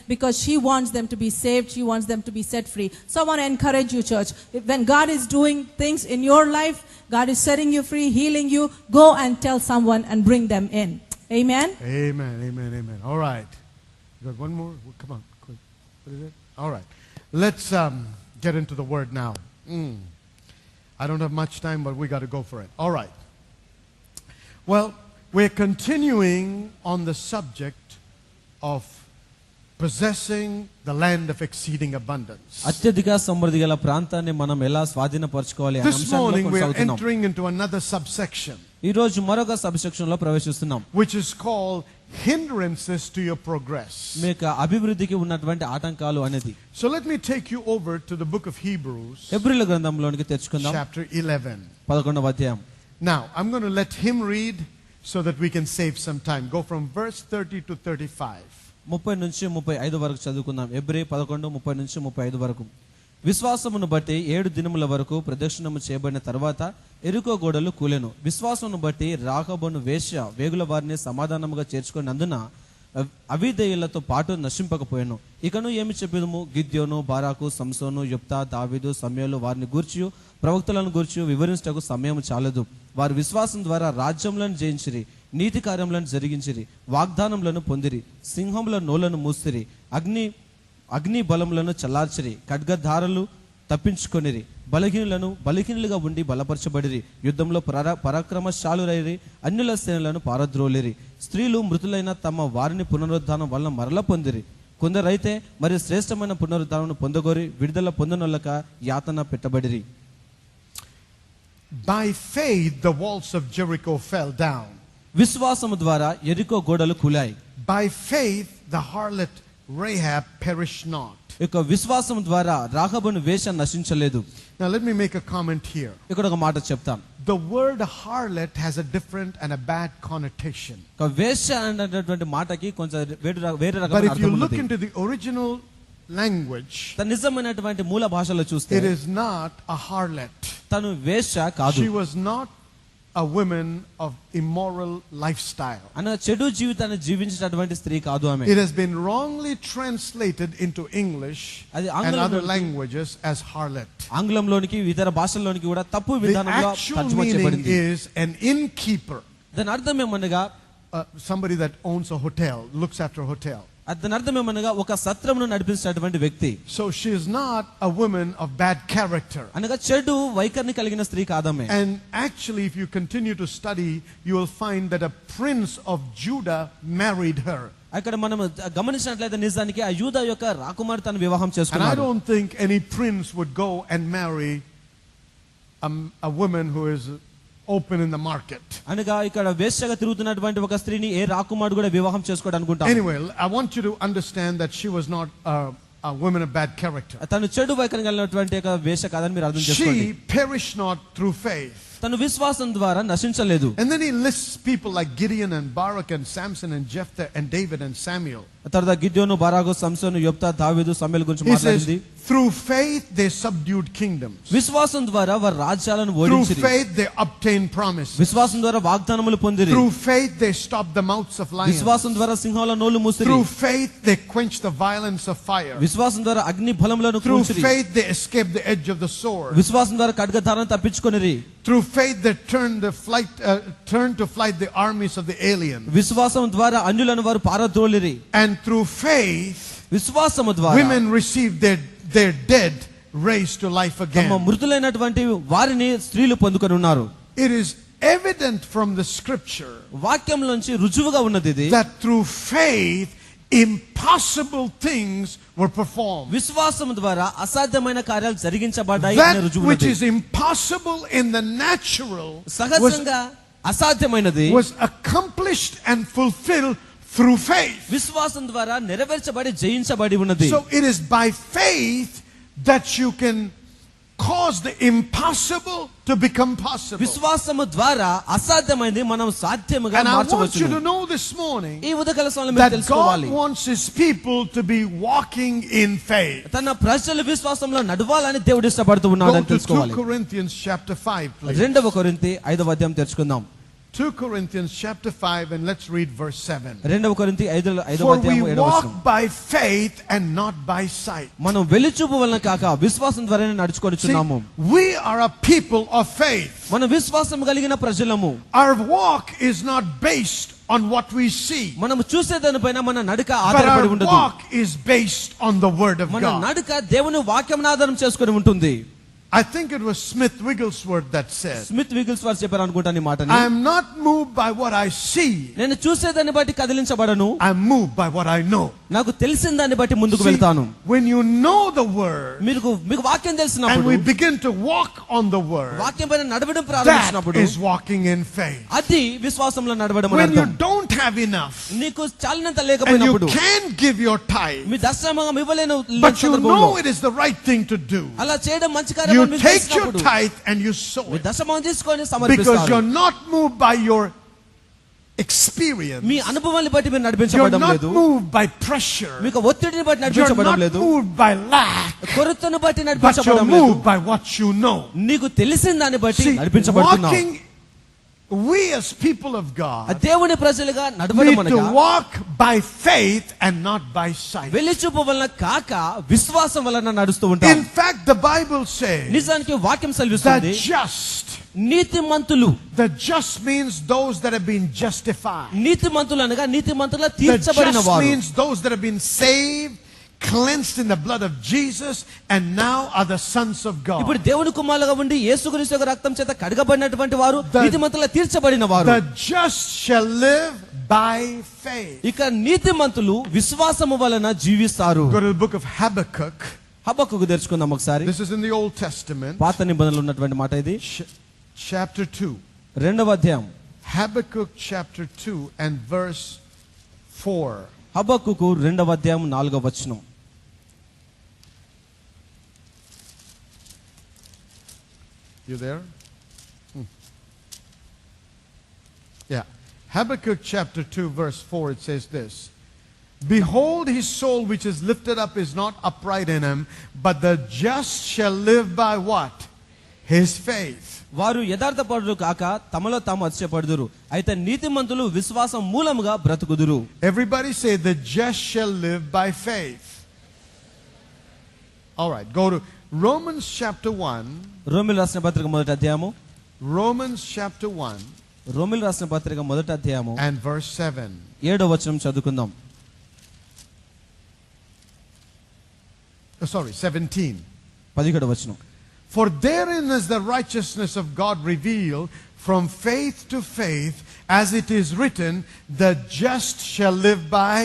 because she wants them to be saved, she wants them to be set free. So I want to encourage you, church. When God is doing things in your life, God is setting you free, healing you, go and tell someone and bring them in. Amen? Amen, amen, amen. All right. You got one more? Come on, quick. What is it? All right. Let's get into the word now. I don't have much time, but we got to go for it. All right. Well, we're continuing on the subject of possessing the land of exceeding abundance. అత్యధిక సమృద్ధి గల ప్రాంతాన్ని మనం ఎలా స్వాధీనపరచుకోవాలి అనే This అంశంలో morning we are కొనసాగుతున్నాం. entering into another subsection, ఈ రోజు మరొక సబ్ సెక్షన్ లో ప్రవేశిస్తున్నాం. which is called hindrances to your progress. మీ యొక్క అభివృద్ధికి ఉన్నటువంటి ఆటంకాలు అనేది. So let me take you over to the book of Hebrews, హెబ్రీయుల గ్రంథంలోనికి తెచ్చుకుందాం. chapter 11. 11వ అధ్యాయం. Now, I'm going to let him read so that we can save some time. Go from verse 30 to 35. 30 నుంచి 35 వరకు చదువుకుందాం. హెబ్రీ 11 30 నుంచి 35 వరకు. విశ్వాసమును బట్టి 7 దినముల వరకు ప్రదక్షిణము చేయబడిన తర్వాత ఎరుకో గోడలు కూలెను. విశ్వాసమును బట్టి రాహబును వేశ్య వేగుల వారిని సమాధానముగా చేర్చుకున్నందున అవిధేయులతో పాటు నశింపకపోయాను. ఇకను ఏమి చెప్పేదము? గిద్యోను, బారాకు, సంసోను, యొప్తా, దావీదు, సమూయేలు వారిని గూర్చి ప్రవక్తలను గూర్చి వివరించుటకు సమయం చాలదు. వారి విశ్వాసం ద్వారా రాజ్యములను జయించిరి, నీతి కార్యములను జరిగించిరి, వాగ్దానములను పొందిరి, సింహముల నోలను మూసిరి, అగ్ని బలములను చల్లార్చిరి, ఖడ్గధారలు తప్పించుకొనిరి, బలహీనులుగా ఉండి బలపరచబడిరి, యుద్ధంలో పరాక్రమశాలురైరి, అన్యుల సేనలను పారద్రోలిరి, స్త్రీలు మృతులైన తమ వారిని పునరుద్ధానం వలన మరల పొందిరి, కొందరైతే మరి శ్రేష్టమైన పునరుద్ధానం పొందగోరి విడుదల పొందనొల్లక యాతన పెట్టబడిరి. By faith the walls of Jericho fell down. విశ్వాసము ద్వారా ఎరికో గోడలు కూలాయి. By faith the harlot Rahab perished not. ఇక విశ్వాసం ద్వారా రాహబును వేశ్య నశించలేదు. Now let me make a comment here. ఇక్కడ ఒక మాట చెప్తాం. The word harlot has a different and a bad connotation. ఒక వేశ్య అనేటటువంటి మాటకి కొంచెం వేరే But రకమైన if you అర్థం look ఉంది. into the original language, తన నిజమైనటువంటి మూల భాషలో చూస్తే it is not a harlot. తను వేశ్య కాదు. She was not a woman of immoral lifestyle. అన్న చెడు జీవితాన్ని జీవించేటటువంటి స్త్రీ కాదు ఆమె. It has been wrongly translated into English and other languages as harlot. ఆంగ్లంలోనికి ఇతర భాషల్లోనికి కూడా తప్పు The విధానంలో actual తర్జుమా meaning చేయబడింది. is an innkeeper, దాని అర్థం ఏమనగా somebody that owns a hotel, looks after a hotel. దాని అర్థం ఏమనగా ఒక సత్రమును నడిపించేటటువంటి వ్యక్తి. So she is not a woman of bad character. అనగా చెడు వైఖరిని కలిగిన స్త్రీ కాదమే. And actually, if you continue to study, you will find that a prince of Judah married her. అక్కడ మనం గమనించినట్లయితే నిజానికి ఆ యూదా యొక్క రాకుమార్తె తన వివాహం And I చేసుకున్నాడు. don't think any prince would go and marry a woman who is open in the market. అనగా ఇక్కడ వేశ్యగా తిరుగుతున్నటువంటి ఒక స్త్రీని ఏ రాకుమారుడు కూడా వివాహం చేసుకోవడం అనుకుంటాం. Anyway, I want you to understand that she was not a woman of bad character. తను చెడు వైఖరి కలిగినటువంటి ఒక వేశ్య కాదని మీరు అర్థం చేసుకోండి. She perished not through faith. తను విశ్వాసం ద్వారా నశించలేదు. And then he lists people like Gideon and Barak and Samson and Jephthah and David and Samuel. తర్వాత గిద్యోను, బారాకు, సంసోను, యొప్తా, దావీదు, సమూయేలు గురించి He says, మాట్లాడింది. through faith they subdued kingdoms. విశ్వాసం ద్వారా వారు రాజ్యాలను Through ఓడించిరి. faith they obtained promises. విశ్వాసం ద్వారా వాగ్దానములు పొందిరి. Through faith they stopped the mouths of lions. విశ్వాసం ద్వారా సింహాల నోళ్లు మూసిరి. Through faith they quenched the violence of fire. విశ్వాసం ద్వారా అగ్ని బలములను Through కూల్చిరి. faith they escaped the edge of the sword. విశ్వాసం ద్వారా ఖడ్గధారను తప్పించుకొనిరి. Through faith they turned to flight the armies of the alien. విశ్వాసం ద్వారా అన్యులను వారు పారద్రోలిరి. And through faith విశ్వాసము ద్వారా women received their dead raised to life తమ again. మృతులైనటువంటి వారిని స్త్రీలు పొందుకొని ఉన్నారు. It is evident from the scripture వాక్యంలోంచి రుజువుగా ఉన్నది ఇది. that through faith impossible things were performed. విశ్వాసం ద్వారా అసాధ్యమైన కార్యాలు జరిగించబడ్డాయి అనే That రుజువు which ఉన్నది. is impossible in the natural సహజంగా అసాధ్యమైనది was accomplished and fulfilled through faith. విశ్వాసం ద్వారా నెరవేర్చబడి జయించబడి ఉన్నది. So it is by faith that you can cause the impossible to become possible. విశ్వాసము ద్వారా అసాధ్యమైనది మనం సాధ్యముగా And I want you to మార్చవచ్చు. know this morning ఈ ఉదయకాల సమయంలో మీరు that God తెలుసుకోవాలి. wants His people to be walking in faith. తన ప్రజలు విశ్వాసంలో నడవాలని దేవుడు ఇష్టపడుతూ ఉన్నాడు Go అని to 2 తెలుసుకోవాలి. Corinthians chapter 5, please. 2 కొరింథీ 5వ అధ్యాయం తెరుచుకుందాం. 2 Corinthians chapter 5 and let's read verse 7. 2 కొరింథీ 5వ For we అధ్యాయము 7వ వచనం. walk by faith and not by sight. మనం వెలిచూపు వలన కాక విశ్వాసం ద్వారానే See, నడుచుకొనుచున్నాము. we are a people of faith. మనం విశ్వాసం కలిగిన ప్రజలము. Our walk is not based on what we see, మనం చూసే దానిపైన మన నడక but ఆధారపడి our ఉండదు. walk is based on the word of మన God. నడక దేవుని వాక్యం ఆధారం చేసుకొని ఉంటుంది. I think it was Smith Wigglesworth that said, Smith Wigglesworth చెప్పారు అనుకుంటాను ఈ మాటని. I am not moved by what I see, నేను చూసేదాన్ని బట్టి కదిలించబడను, I am moved by what I know. నాకు తెలిసిన దాన్ని బట్టి ముందుకు See, వెళ్తాను. when you know the word మీకు వాక్యం and తెలిసినప్పుడు, we begin to walk on the word, వాక్యం పైన నడవడం that ప్రారంభించినప్పుడు is walking in faith. అది విశ్వాసంలో నడవడం అని When you అర్థం. don't have enough నీకు చాలినంత and you లేకపోయినప్పుడు, can't give your tithe, మీ దశమభాగం ఇవ్వలేని but you సందర్భంలో, know it is the right thing to do, అలా చేయడం మంచి కార్యం you అని మీకు take your తెలిసినప్పుడు, tithe and you sow me it దశమం తీసుకొని because సమర్పిస్తారు. you're not moved by your experience. మీ అనుభవాన్ని బట్టి మీరు You're నడిపించబడడం not లేదు, moved by pressure. మీకు ఒత్తిడిని బట్టి You're నడిపించబడడం not లేదు, moved by lack, కొరతను బట్టి but you're నడిపించబడడం లేదు. moved by what you know. నీకు తెలిసిన దాన్ని బట్టి See, నడిపించబడుతున్నావు. walking, we as people of God దేవుని ప్రజలుగా నడవడం need to అనగా walk by faith and not by sight. వెలిచూపు వలన కాక విశ్వాసం వలన నడుస్తూ ఉంటాం. In fact, the Bible says నిజానికి వాక్యం the సెలవిస్తుంది, just, నీతిమంతులు. the just means those that have been justified. నీతిమంతులు అనగా నీతిమంతుల The తీర్చబడిన just వారు. means those that have been saved, cleansed in the blood of Jesus, and now are the sons of ఇప్పుడు God. దేవుని కుమారులుగా ఉండి యేసుక్రీస్తు యొక్క రక్తం చేత కడగబడినటువంటి వారు, The- నీతిమంతుల తీర్చబడిన వారు. The just shall live by faith. ఇక నీతిమంతులు విశ్వాసము వలన జీవిస్తారు. Go to the book of Habakkuk. హబక్కూకు తెరుచుకుందాం ఒకసారి. This is in the Old Testament, పాత నిబంధనలు ఉన్నటువంటి మాట ఇది. chapter 2. 2వ అధ్యాయం Habakkuk chapter 2 and verse 4. హబక్కూకు 2వ అధ్యాయం 4వ వచనం. You there? Yeah. Habakkuk chapter 2 verse 4, it says this. Behold, his soul which is lifted up is not upright in him, but the just shall live by what? His faith. వారు యథార్థపరులు కాక తమలో తాము అతిశయపడుదురు, అయితే నీతిమంతులు విశ్వాసం మూలముగా బ్రతుకుదురు. Everybody say, the just shall live by faith. All right, go to Romans chapter 1. రోమిల్ రాసిన పత్రిక మొదటి అధ్యాయము. Romans chapter 1 రోమిల్ రాసిన పత్రిక మొదటి అధ్యాయము and verse 7. 7వ వచనం చదువుకుందాం. 17. 17వ వచనం. For therein is the righteousness of God revealed from faith to faith, as it is written, the just shall live by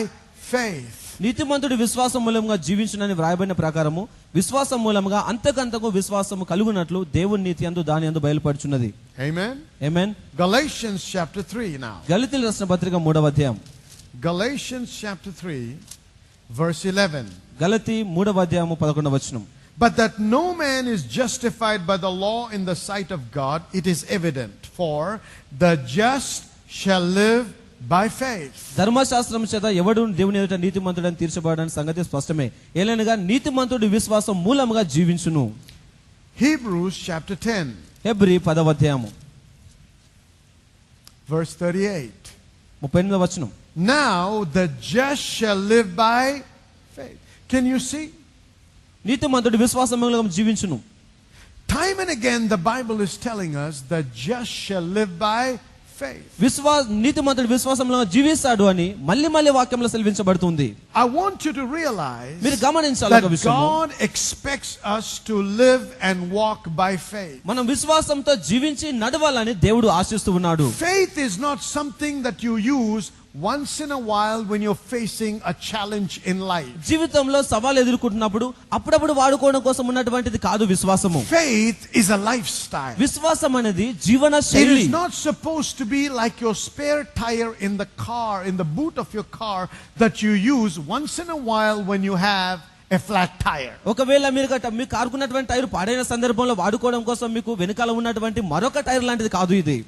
faith. నీతిమంతుడు విశ్వాసం మూలంగా జీవించునని వ్రాయబడిన ప్రకారము విశ్వాసం మూలంగా అంతకంతకు విశ్వాసము కలుగునట్లు దేవుని నీతి యందు దాని యందు బయలుపడుచున్నది. Amen. ఆమేన్. Galatians chapter 3 now. గలతీయులకు రాసిన పత్రిక 3వ అధ్యాయం. Galatians chapter 3 verse 11. గలతీ 3వ అధ్యాయము 11వ వచనం. But that no man is justified by the law in the sight of God, it is evident, for the just shall live by faith. ధర్మశాస్త్రం చేత ఎవడు దేవుని ఎదుట నీతిమంతుడని తీర్చబడని సంగతి స్పష్టమే. ఏలైనగా నీతిమంతుడు విశ్వాసం మూలముగా జీవించును. Hebrews chapter 10 హెబ్రీ 10వ అధ్యాయము verse 38. 38వ వచనం. Now the just shall live by faith. Can you see? నీతిమంతుడు విశ్వాసం మూలంగా జీవించును. Time and again the Bible is telling us the just shall live by faith. నీతిమంతుడు విశ్వాసంలో జీవిస్తాడు అని మళ్ళీ మళ్ళీ వాక్యంలో సెలవించబడుతుంది. I want you to realize మీరు గమనించాలి ఒక that విషయము. God expects us to live and walk by faith. మనం విశ్వాసంతో జీవించి నడవాలని దేవుడు ఆశిస్తూ ఉన్నాడు. Faith is not something that you use once in a while when you're facing a challenge in life. జీవితంలో సవాలు ఎదుర్కొంటున్నప్పుడు అప్పుడప్పుడు వాడుకోవడం కోసం ఉన్నటువంటిది కాదు విశ్వాసము. Faith is a lifestyle. విశ్వాసం అనేది జీవన It శైలి. is not supposed to be like your spare tire in the car, in the boot of your car, that you use once in a while when you have a flat tire. ఒకవేళ మీ కారుకున్నటువంటి tyre పాడైన సందర్భంలో వాడుకోవడం కోసం మీకు వెనకాల ఉన్నటువంటి మరొక tyre లాంటిది కాదు ఇది.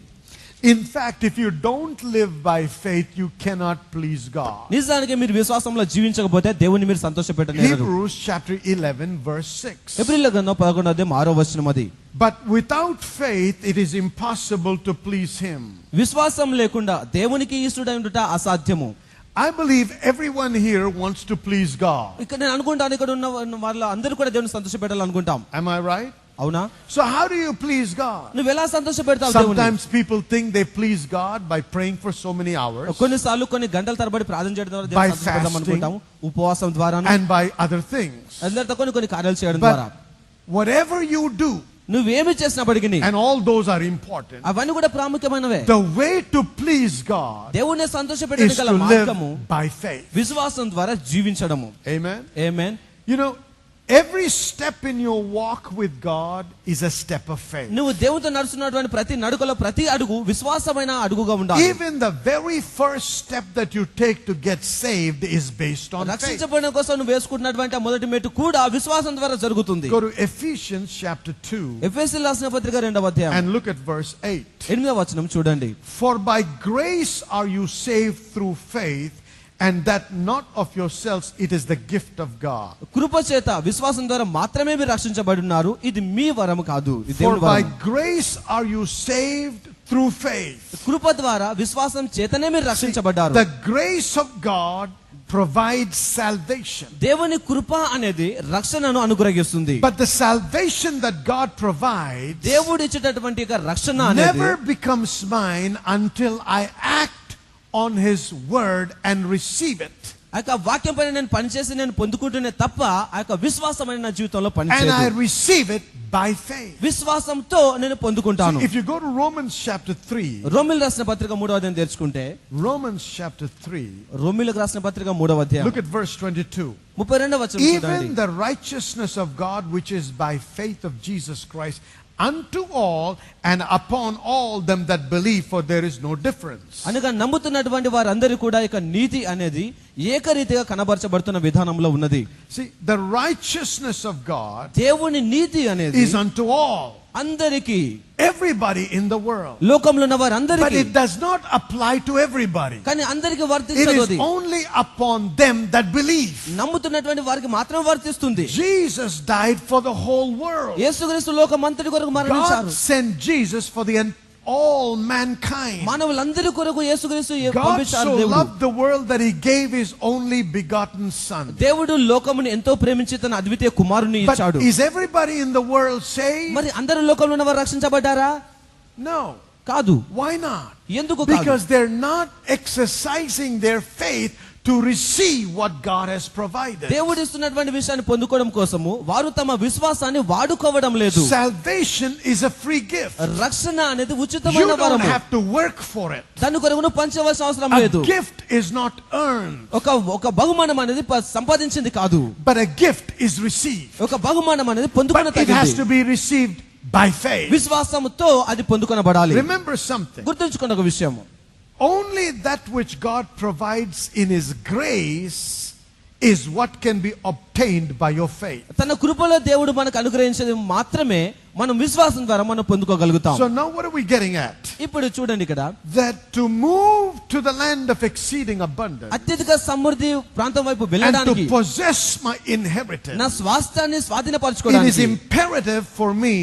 In fact, if you don't live by faith, you cannot please God. నిజానికి మీరు విశ్వాసంలో జీవించకపోతే దేవుని మీరు సంతోషపెట్టలేరు. Hebrews chapter 11 verse 6. హెబ్రీయుల గ్రంథం 11వ అధ్యాయం 6వ వచనం అది. But without faith it is impossible to please him. విశ్వాసం లేకుండా దేవునికి ఇష్టడై ఉండుట అసాధ్యము. I believe everyone here wants to please God. ఇక్కడ నేను అనుకుంటాను, ఇక్కడ ఉన్న వాళ్ళ అందరూ కూడా దేవుని సంతోషపెట్టాలనుకుంటాం. Am I right? అవునా? So how do you please God? నువ్వు ఎలా సంతోషపెడతావు దేవుని? Sometimes people think they please God by praying for so many hours కొన్నిసార్లు కొన్ని గంటల తరబడి ప్రార్థన చేయడం ద్వారా దేవుని సంతోషపెడదాం అనుకుంటాము. ఉపవాసం ద్వారా and by other things. అందరితో కొన్ని కార్యాలు చేయడం But ద్వారా. whatever you do, నువ్వేమి చేసినప్పటికీ and all those are important, అవన్నీ కూడా ప్రాముఖ్యమైనవే. the way to please God దేవుని is సంతోషపెట్టడానికి to గల live మార్గము by faith. విశ్వాసం ద్వారా జీవించడము. Amen. Amen. You know, every step in your walk with God is a step of faith. నువ్వు దేవునితో నడుస్తున్నటువంటి ప్రతి నడుకలో ప్రతి అడుగు విశ్వాసమైన అడుగుగా ఉండాలి. Even the very first step that you take to get saved is based on faith. రక్షించబడడం కోసం నువ్వు వేసుకుంటున్నటువంటి మొదటి మెట్టు కూడా విశ్వాసం ద్వారా జరుగుతుంది. Go to Ephesians chapter 2 ఎఫెసీయులకు రాసిన పత్రిక 2వ అధ్యాయం and look at verse 8. 8వ వచనం చూడండి. For by grace are you saved through faith, and that not of yourselves, it is the gift of God. కృప చేత విశ్వాసం ద్వారా మాత్రమే మీరు రక్షించబడి ఉన్నారు, ఇది మీ వరం కాదు, ఇది For దేవుని by వరం. grace are you saved through faith. కృప ద్వారా విశ్వాసం చేతనే మీరు రక్షించబడ్డారు. The grace of God provides salvation. దేవుని కృప అనేది రక్షణను అనుగ్రహిస్తుంది. But the salvation that God provides దేవుడు ఇచ్చేటటువంటి రక్షణ అనేది never becomes mine until I act on his word and receive it. ఆ యొక్క వాక్యం పైన నేను పనిచేసి నేను పొందుకుంటూనే తప్ప ఆ యొక్క విశ్వాసమైన నా జీవితంలో And I పనిచేయదు. receive it by faith. విశ్వాసంతో నేను పొందుకుంటాను. If you go to Romans chapter 3, రోమిలకు రాసిన పత్రిక 3వ అధ్యాయం తెరుచుకుంటే Romans chapter 3, రోమిలకు రాసిన పత్రిక 3వ అధ్యాయం look at verse 22. 32వ వచనం చూడండి. Even the righteousness of God which is by faith of Jesus Christ unto all and upon all them that believe, for there is no difference. అనగా నమ్ముతున్నటువంటి వారందరూ కూడా ఇక నీతి అనేది ఏకరీతిగా కనబరచబడుతున్న విధానంలో ఉన్నది. See, the righteousness of God దేవుని నీతి అనేది is unto all, అందరికీ, everybody in the world. లోకంలో ఉన్న But వారందరికీ, it does not apply to everybody. కానీ అందరికీ It వర్తించదు. is అది only upon them that believe. నమ్ముతున్నటువంటి వారికి మాత్రమే వర్తిస్తుంది. Jesus died for the whole world. యేసుక్రీస్తు లోకమంతటి కొరకు God మరణించారు. sent Jesus for all mankind. మానవులందరి కొరకు యేసుక్రీస్తు God పంపించారు so దేవుడు. loved the world that he gave his only begotten son. దేవుడు లోకమును ఎంతో ప్రేమించి తన అద్వితీయ కుమారుని But ఇచ్చాడు. is everybody in the world saved? మరి అందరు లోకంలో ఉన్నవారు రక్షించబడ్డారా? No. కాదు. Why not? ఎందుకు కాదు? Because they're not exercising their faith to receive what God has provided. దేవుడు ఇస్తున్నటువంటి విషయాన్ని పొందుకోవడం కోసము వారు తమ విశ్వాసాన్ని వాడుకోవడం లేదు. Salvation is a free gift. రక్షణ అనేది You ఉచితమైన don't వరము. have to work for it. దాని కొరకు నువ్వు పంచవలసిన అవసరం A లేదు. gift is not earned, ఒక బహుమానం అనేది సంపాదించింది కాదు. but a gift is received. ఒక బహుమానం అనేది పొందుకొన But it has to తగింది. be received by faith. విశ్వాసంతో అది పొందుకొనబడాలి. Remember something. గుర్తుంచుకున్న ఒక విషయం, Only that which God provides in his grace is what can be obtained by your faith. తన కృపలో దేవుడు మనకు అనుగ్రహించేది మాత్రమే మనం విశ్వాసం ద్వారా మనం పొందుకోగలుగుతాం. So now what are we getting at? ఇప్పుడు చూడండి ఇక్కడ, That to move to the land of exceeding abundance అత్యధిక సమృద్ధి ప్రాంతం వైపు and to వెళ్ళడానికి, possess my నా inheritance, స్వాస్థ్యాన్ని it is స్వాధీనపరచుకోవడానికి imperative for me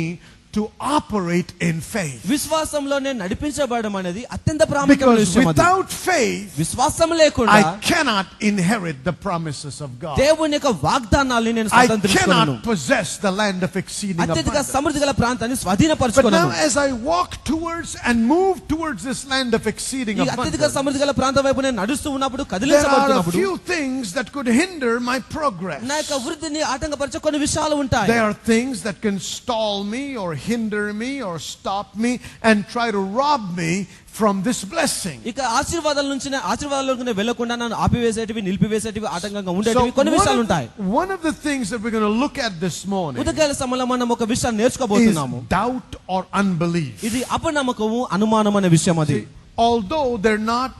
to operate in faith. విశ్వాసంలో నేను నడిపించబడడం అనేది అత్యంత ప్రాముఖ్యమైన Because విషయం. అది without faith, విశ్వాసం లేకుండా I cannot inherit the promises of God. దేవుని యొక్క వాగ్దానాన్ని నేను I స్వతంత్రించుకోను. cannot possess the land of exceeding అత్యధిక abundance. సమృద్ధి గల ప్రాంతాన్ని But స్వాధీనపరచుకోను. now as I walk towards and move towards this land of exceeding ఈ అత్యధిక abundance, సమృద్ధి గల ప్రాంతం వైపు నేను నడుస్తూ ఉన్నప్పుడు, there are a కదిలించబడుతున్నప్పుడు few things that could hinder my progress. నా యొక్క వృద్ధిని ఆటంకపరిచే కొన్ని విషయాలు ఉంటాయి. There are things that can stall me or hinder me or stop me and try to rob me from this blessing. ఇక ఆశీర్వాదాలకు వెళ్లకుండా నన్ను ఆపివేసేటివి, నిలిపివేసేటివి, ఆటంకంగా ఉండేటివి కొన్ని విషయాలు ఉంటాయి. one of the things that we're going to look at this morning ఉదయకాల సమయంలో మనం ఒక విషయాన్ని నేర్చుకోబోతున్నాము. is doubt or unbelief. ఇది అపనమ్మకము, అనుమానం అనే విషయం. అది Although they're not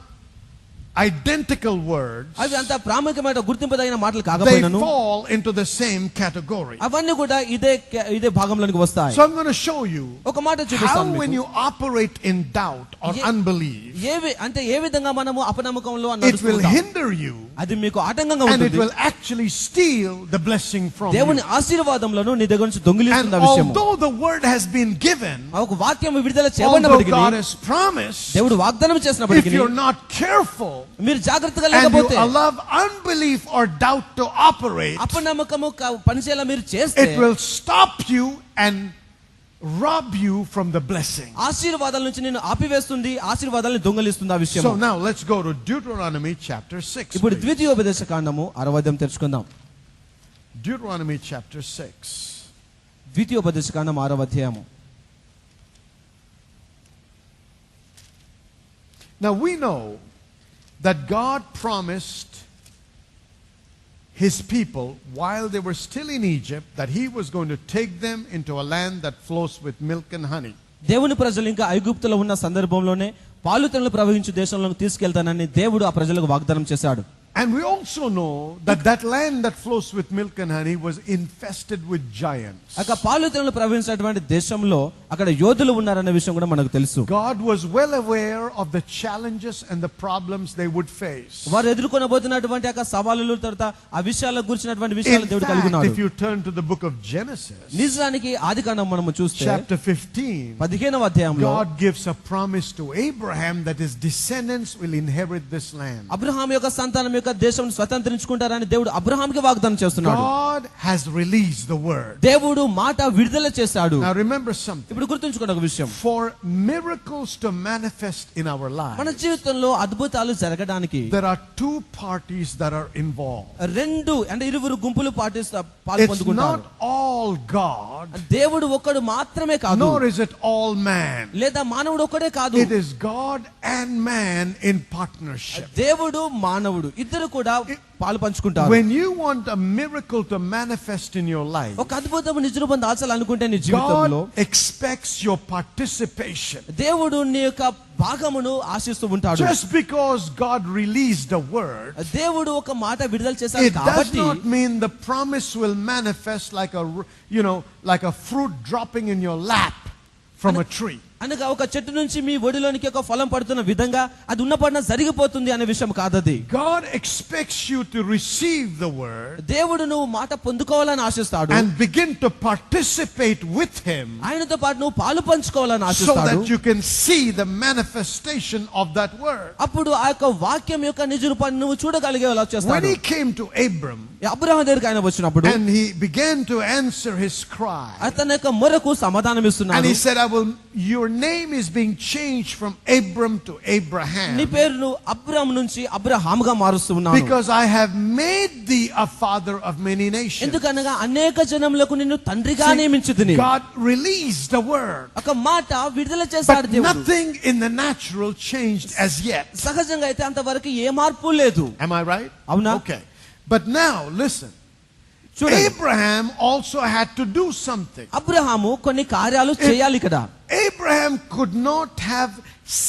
identical words, అవి అంత ప్రాముఖ్యమైన గుర్తింపదగిన మాటలు they కాకపోయినను fall into the same category. అవన్నీ కూడా ఇదే భాగంలోనికి వస్తాయి. So I'm going to show you ఒక మాట how చూపిస్తాను when మీకు. you operate in doubt or unbelief, ఏ విధంగా మనము అపనమ్మకంలో it will నడుస్తుంటాం. hinder you అది మీకు ఆటంకంగా and it ఉంటుంది. will actually steal the blessing from you. దేవుని ఆశీర్వాదములను నీ దగ్గర నుంచి దొంగిలిస్తున్న And విషయము. although the word has been given, ఒక వాక్యం విడుదల although చేయబడినప్పటికీ God has promised, దేవుడు వాగ్దానం if చేసినప్పటికీ you're not careful మీరు జాగ్రత్తగా and you లేకపోతే allow unbelief or doubt to operate, అపనమ్మకము పనిచేయాల మీరు చేస్తే it will stop you and rob you from the blessing. ఆశీర్వాదాల నుంచి నేను ఆపివేస్తుంది, ఆశీర్వాదాలను దొంగిలిస్తుంది ఆ విషయం. So now let's go to Deuteronomy chapter 6. ఇప్పుడు please. ద్వితీయోపదేశ కాండము 60వ తెరుచుకుందాం. Deuteronomy chapter 6. ద్వితీయోపదేశ కాండం 6వ అధ్యాయము. Now we know that God promised His people while they were still in Egypt that He was going to take them into a land that flows with milk and honey. దేవుని ప్రజలు ఇంకా ఐగుప్తులో ఉన్న సందర్భంలోనే పాలుతెనలు ప్రవహించు దేశంలోకి తీసుకెళ్తానని దేవుడు ఆ ప్రజలకు వాగ్దానం చేశాడు. And we also know that that land that flows with milk and honey was infested with giants. అక్కడ పాలుతెనలు ప్రవహించినటువంటి దేశంలో అక్కడ యోధులు ఉన్నారన్న విషయం కూడా మనకు తెలుసు. God was well aware of the challenges and the problems they would face. వారు ఎదుర్కొనబోతున్నటువంటి ఆ సవాలుల తర్వాత ఆ విషయాల గురించినటువంటి విషయాలు In దేవుడు కలిగి fact, ఉన్నాడు. if you turn to the book of Genesis, నిజానికి ఆదికాండం మనము చూస్తే chapter 15, 15వ అధ్యాయంలో God gives a promise to Abraham that his descendants will inherit this land. Abraham యొక్క సంతానం యొక్క దేశం స్వతంత్రించుకుంటారని దేవుడు అబ్రహాంకి వాగ్దానం చేస్తున్నాడు. God has released the word. దేవుడు మాట విడుదల చేశాడు. Now remember something. ఇప్పుడు గుర్తుంచుకోండి ఒక విషయం. For miracles to manifest in our మన lives, జీవితంలో అద్భుతాలు జరగడానికి there are two parties that are involved. ఇరువురు గుంపులు It's పాల్పొందుకుంటారు. not all God, దేవుడు ఒక్కడు మాత్రమే కాదు, nor is it all man. లేదా మానవుడు ఒక్కడే కాదు. It is God and man in partnership. దేవుడు మానవుడు ఇద్దరు కూడా పాలు పంచుకుంటారు. When you want a miracle to manifest in your life, ఒక అద్భుతం నిజ రూపం దాల్చాలనుకుంటే నీ జీవితంలో God expects your participation. దేవుడు నీ యొక్క భాగమును ఆశిస్తూ ఉంటాడు. Just because God released a word, దేవుడు ఒక మాట విడుదల చేశాడు it does కాబట్టి not mean the promise will manifest like like a fruit dropping in your lap from a tree. అనగా ఒక చెట్టు నుంచి మీ ఒడిలోనికి ఒక ఫలం పడుతున్న విధంగా అది ఉన్నపడిన జరిగిపోతుంది అనే విషయం కాదది. God expects you to receive the word దేవుడు నువ్వు మాట పొందుకోవాలని ఆశిస్తాడు and begin to participate with him ఆయనతో పాటు నువ్వు పాలు పంచుకోవాలని so ఆశిస్తాడు. that you can see the manifestation of that word. అప్పుడు ఆ యొక్క వాక్యం యొక్క నిజ రూపాన్ని నువ్వు చూడగలిగేలా When చేస్తాడు. he came to Abram Abraham దగ్గరికి ఆయన వచ్చినప్పుడు and he began to answer his cry, అతని యొక్క మొరకు సమాధానం and ఇస్తున్నాడు. he said, your name is being changed from Abram to నీ Abraham పేరును అబ్రహాం నుంచి అబ్రహాముగా మారుస్తూ ఉన్నాను. because I have made thee a father of many nations. ఎందుకనగా అనేక జనములకు నిన్ను తండ్రిగా నియమించుదుని. God released the word, ఒక మాట విడుదల చేశాడు but దేవుడు. nothing in the natural changed as yet. సహజంగా అయితే అంతవరకు ఏ మార్పు లేదు. Am I right? అవునా? Okay. But now listen. చూడండి, Abraham also had to do something. Abraham కొన్ని కార్యాలు చేయాలి కదా. Abraham could not have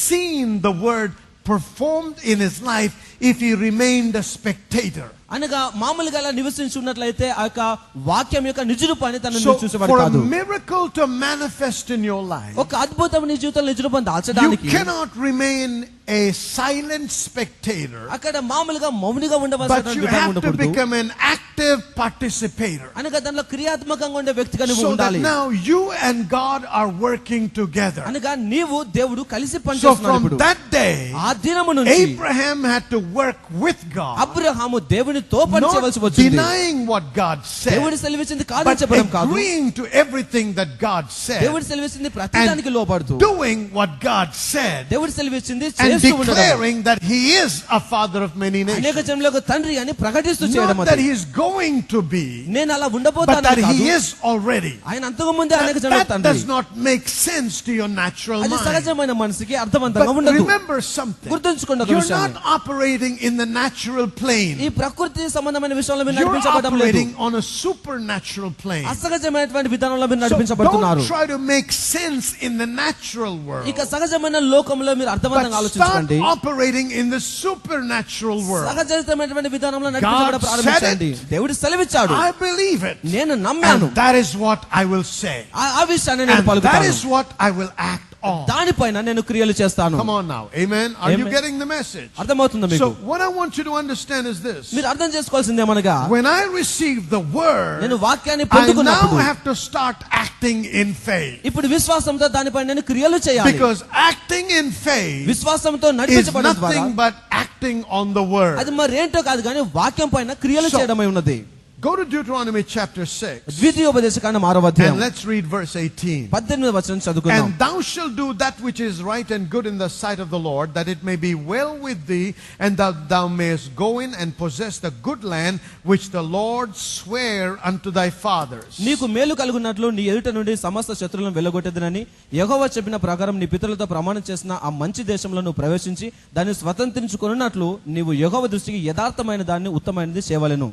seen the word performed in his life if he remained a spectator. అనగా మామూలుగా అలా నివసించి ఉన్నట్లయితే ఆ యొక్క వాక్యం యొక్క నిజ రూపాన్ని తనను So చూసేవాడు for a కాదు. miracle to manifest in your life, ఒక అద్భుతం నీ జీవితంలో నిజ రూపం you దాల్చడానికి cannot remain a silent spectator, అక్కడ మామూలుగా మౌనిగా but ఉండవలసిన you విధానం have to ఉండకూడదు. become an active participator. అనగా దానిలో క్రియాత్మకంగా ఉండే వ్యక్తిగా నువ్వు So that ఉండాలి. now you and God are working together. అనగా నీవు దేవుడు కలిసి So పనిచేస్తున్నాడు. from ఇప్పుడు that day, ఆ దినము నుంచి Abraham had to work with God, Abraham దేవునితో పనిచేయవలసి not వచ్చింది. denying what God said, దేవుడు సెలవిచ్చింది కాదని but చెప్పడం కాదు. agreeing to everything that God said, దేవుడు సెలవిచ్చింది ప్రతి and దానికి లోబడుతూ doing what God said, దేవుడు సెలవిచ్చింది and చేస్తూ ఉండడం. declaring that he is a father of many అనేక nations. జనులకు తండ్రి అని ప్రకటిస్తూ చేయడం. Not that he is going to be, నేను అలా but ఉండబోతాను that కాదు. he is already. ఆయన అంతకు ముందే అనేక జనులకు That తండ్రి. does not make sense to your natural అది mind. సహజమైన మనసుకి అర్థవంతంగా But ఉండదు. remember something. గుర్తుంచుకోండి ఒక You're విషయాన్ని. not operating in the natural plane. ఈ ప్రకృతి సంబంధమైన విషయంలో మీరు You're నడిపించబడడం లేదు. operating on a supernatural plane. అసహజమైనటువంటి విధానంలో మీరు So నడిపించబడుతున్నారు. don't try to make sense in the natural world. ఇక సహజమైన లోకంలో మీరు అర్థవంతంగా But ఆలోచించండి. ప్రారంభించండి. operating in the supernatural world. సహజమైనటువంటి విధానంలో నడిపించడం ప్రారంభించండి. దేవుడు సెలవిచ్చాడు, I believe it. నేను నమ్మాను. And that is what I will say. ఆ విషయాన్ని నేను And that పలుకుతాను. is what I will act on. దానిపైన నేను క్రియలు చేస్తాను. Come on now. Amen. Are you Amen. getting the message? అర్థమవుతుందా మీకు? So what I want you to understand is this. మీరు అర్థం చేసుకోవాల్సిందేమనగా, When I receive the word, నేను వాక్యాన్ని I now పొందుకున్నప్పుడు have to start acting in faith. ఇప్పుడు విశ్వాసంతో దానిపై నేను క్రియలు చేయాలి. Because acting in faith విశ్వాసంతో is నడిపించబడడం ద్వారా nothing but acting on the word. అది మరేంటో కాదు కానీ వాక్యం పైన క్రియలు So, చేయడమై ఉన్నది. Go to Deuteronomy chapter 6. ద్వితీయోపదేశకాండం 6వ అధ్యాయం And let's read verse 18. 18వ వచనం చదువుకుందాం. And thou shalt do that which is right and good in the sight of the Lord, that it may be well with thee, and that thou mayest go in and possess the good land which the Lord sware unto thy fathers. నీకు మేలు కలుగునట్లు నీ ఎదుట నుండి సమస్త శత్రువులను వెళ్లగొట్టేదనని యెహోవా చెప్పిన ప్రకారం నీ పితరులతో ప్రమాణం చేసిన ఆ మంచి దేశంలో నువ్వు ప్రవేశించి దాన్ని స్వతంత్రించుకొనున్నట్లు నీవు యెహోవా దృష్టికి యథార్థమైన దాన్ని ఉత్తమమైనది చేయవలెను.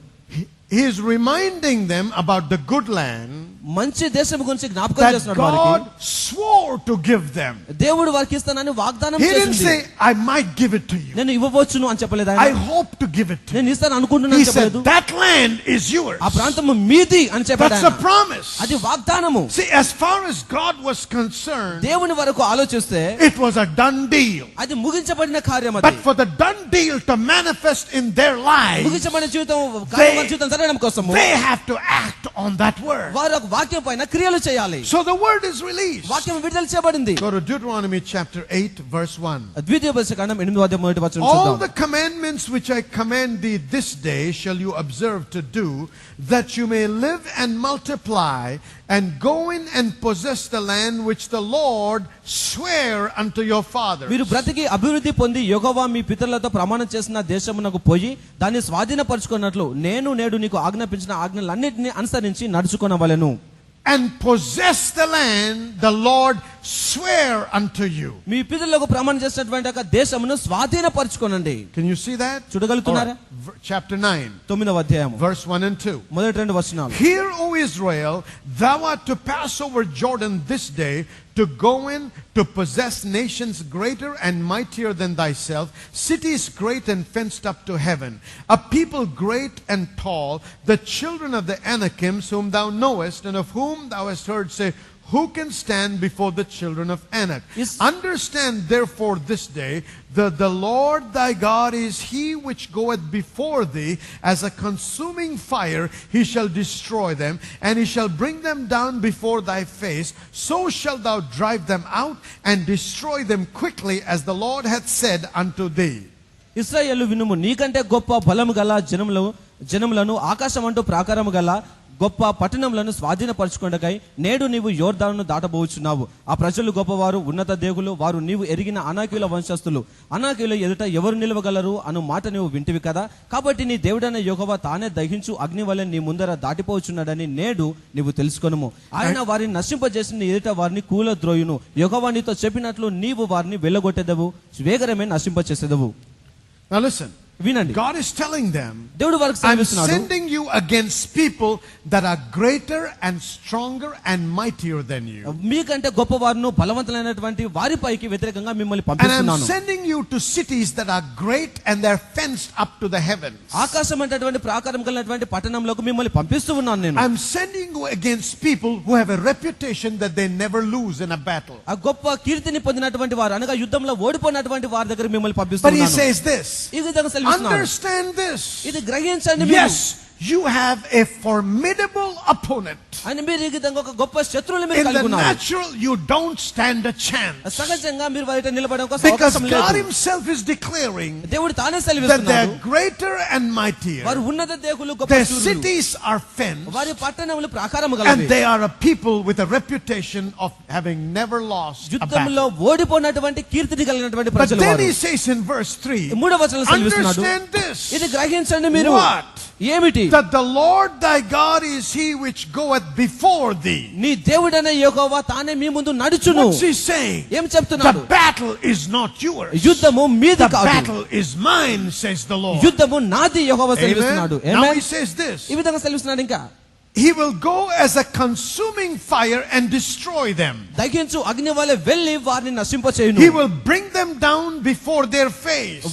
He is reminding them about the good land మంచి దేశం గురించి జ్ఞాపకం that చేస్తున్నాడు God వారికి. swore to give them. దేవుడు వారికి ఇస్తానని వాగ్దానం He didn't చేసింది. say, I might give it to you. నేను ఇవ్వవచ్చును అని చెప్పలేదు I ఆయన. hope to give it to you. నేను ఇస్తాను అనుకుంటున్నాను He said, చెప్పలేదు. that land is yours. ఆ ప్రాంతము మీది అని చెప్పాడు That's a ఆయన. promise. అది వాగ్దానము. See, as far as God was concerned, దేవుని వరకు ఆలోచిస్తే it was a done deal. అది ముగించబడిన కార్యం. But అది for the done deal to manifest in their lives, ముగించబడిన జీవితం కార్యం జీవితం జరగడం కోసము they have to act on that word. వారు ఒక వాక్యం పైన క్రియలు చేయాలి. So the word is released. వాక్యం విడుదల చేయబడింది. Go to Deuteronomy chapter 8 verse 1. ద్వితీయోపదేశకాండం 8వ అధ్యాయం 1వ వచనం All చూద్దాం. the commandments which I command thee this day shall you observe to do, that you may live and multiply, and go in and possess the land which the Lord sware unto your fathers. మీరు బ్రతికి అభివృద్ధి పొంది యెహోవా మీ పితరులతో ప్రమాణం చేసిన దేశమునకు పోయి దాన్ని స్వాధీనపరచుకున్నట్లు నేను నేడు నీకు ఆజ్ఞాపించిన ఆజ్ఞలన్నిటిని అనుసరించి నడుచుకొనవలెను. And possess the land the Lord swear unto you. మీ పితరులకు ప్రమాణం చేసినటువంటి ఒక దేశమును స్వాధీనపరచుకోనండి. Can you see that? చూడగలుగుతున్నారా? Chapter 9 9వ అధ్యాయం verse 1 and 2. మొదటి 2 వచనాలు. Hear, O Israel, thou art to pass over Jordan this day, to go in to possess nations greater and mightier than thyself, cities great and fenced up to heaven, a people great and tall, the children of the Anakims, whom thou knowest, and of whom thou hast heard say, who can stand before the children of Anak? Understand therefore this day that the Lord thy God is he which goeth before thee as a consuming fire. He shall destroy them, and he shall bring them down before thy face. So shalt thou drive them out and destroy them quickly, as the Lord hath said unto thee. ఇశ్రాయేలు వినుము, నీకంటే గొప్ప బలము గల జనములను ఆకాశమంటూ ప్రాకారము గల గొప్ప పట్టణములను స్వాధీనపరచుకొనకై నేడు నీవు యోర్దానును దాటబోచున్నావు. ఆ ప్రజలు గొప్పవారు, ఉన్నత దేవులు, వారు నీవు ఎరిగిన అనాకీయుల వంశస్థులు. అనాకీయుల ఎదుట ఎవరు నిలవగలరు అను మాట నీవు వింటివి కదా. కాబట్టి నీ దేవుడైన యెహోవా తానే దహించు అగ్ని వలె నీ ముందర దాటిపోచున్నాడని నేడు నీవు తెలుసుకొనుము. ఆయన వారిని నశింపజేసి నీ ఎదుట వారిని కూలద్రోయును. యెహోవా నీతో చెప్పినట్లు నీవు వారిని వెళ్ళగొట్టెదవు, వేగరమే నశింపచేసేదవు. Now listen. వినండి, God is telling them, దేవుడు వారికి I'm సెలవిస్తున్నాడు, sending you against people that are greater and stronger and mightier than you. మీకంటే గొప్పవారును బలవంతులైనటువంటి వారిపైకి వ్యతిరేకంగా మిమ్మల్ని And I'm పంపిస్తున్నాను. sending you to cities that are great and they're fenced up to the heavens. ఆకాశం అనేటువంటి ప్రాకారం కలిగినటువంటి పట్టణంలోకి మిమ్మల్ని పంపిస్తూ ఉన్నాను నేను. I'm sending you against people who have a reputation that they never lose in a battle. ఆ గొప్ప కీర్తిని పొందినటువంటి వారు అనగా యుద్ధంలో ఓడిపోయినటువంటి వారి దగ్గర మిమ్మల్ని But he పంపిస్తున్నాను. says this. ఈ విధంగా సెలవిస్తున్నాడు, Understand this. ఇది గ్రహించండి మీరు. Yes, you have a formidable opponent. అని మీరు ఈ విధంగా ఒక గొప్ప శత్రువులు మీరు In కలిగి the ఉన్నారు. natural, you don't stand a chance. సహజంగా మీరు వారితో నిలబడడం కోసం Because అవకాశం God లేదు. himself is declaring దేవుడు తానే that సెలవిస్తున్నాడు, they're greater and mightier. వారు ఉన్నత దేవులు, గొప్ప Their శూరులు. cities are fenced. వారి పట్టణములు ప్రాకారము And గలవి. they are a people with a reputation of having never lost a యుద్ధంలో battle. ఓడిపోయినటువంటి కీర్తిని కలిగినటువంటి But ప్రజలు then వారు. he says in verse 3, మూడవ వచనంలో సెలవిస్తున్నాడు, understand this. ఇది గ్రహించండి మీరు. What? ఏమిటి? That the Lord thy God is he which goeth before thee. నీ దేవుడైన యెహోవా తానే మీ ముందు నడుచును. What's he saying? ఏం చెప్తున్నాడు? The battle is not yours. యుద్ధము మీది The కాదు, battle is mine, says the Lord. యుద్ధము నాది యెహోవా సెలవిస్తున్నాడు. Amen. Now Amen. he says this. ఈ విధంగా సెలవిస్తున్నాడు ఇంకా, He will go as a consuming fire and destroy them. దహించు అగ్ని వలె వెళ్ళి వారిని నశింపచేయును. He will bring them down before their face.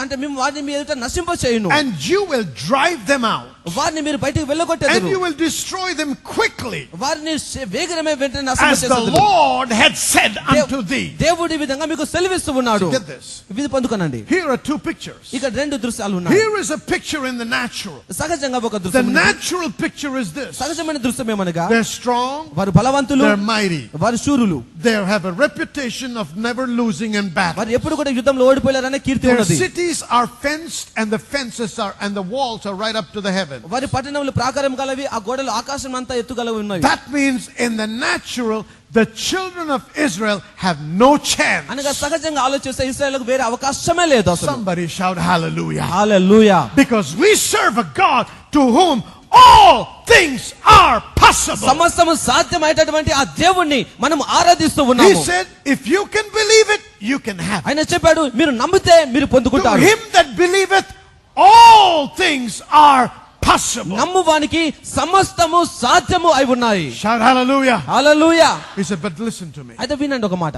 అంటే మేము వారిని మీ ఎదుట నశింపచేయును. And you will drive them out. వారిని మీరు బయటికి వెళ్ళగొట్టెదరు. And you will destroy them quickly. వారిని వేగమే వెంటనే As నశింపచేసెదరు. the Lord had said unto thee. దేవుడు ఈ విధంగా మీకు సెలవిస్తూ ఉన్నాడు. So get this. ఇది పొందుకోనండి. Here are two pictures. ఇక్కడ రెండు దృశ్యాలు ఉన్నాయి. Here is a picture in the natural. సహజంగా ఒక The దృశ్యం ఉంది. natural picture is this. సహజమైన దృశ్యం ఏమనగా They're strong. వారు బలవంతులు, They're mighty. వారు శూరులు, They have a reputation of never losing in battle. వారు ఎప్పుడు కూడా యుద్ధంలో ఓడిపోలేరనే కీర్తి Their ఉన్నది. cities are fenced and the fences are and the walls are right up to the heaven. వారి పట్టణములు ప్రాకారం గలవి, ఆ గోడలు ఆకాశం అంతా ఎత్తుగలవి ఉన్నాయి. That means in the natural the children of Israel have no chance. అనగా సహజంగా ఆలోచిస్తే ఇశ్రాయేలుకు వేరే అవకాశమే లేదు అసలు. Somebody shout hallelujah. Hallelujah. Because we serve a God to whom all things are possible. సమస్తము సాధ్యమైనటువంటి ఆ దేవుణ్ణి మనం ఆరాధిస్తూ He ఉన్నాము. said, if you can believe it, you can have it. ఆయన చెప్పాడు, మీరు నమ్మితే మీరు To పొందుకుంటారు. him that believeth, all things are possible. నమ్మువానికి సమస్తము సాధ్యము అయి ఉన్నాయి. Shout hallelujah. Hallelujah. He said, but listen to me. అయితే వినండి ఒక మాట.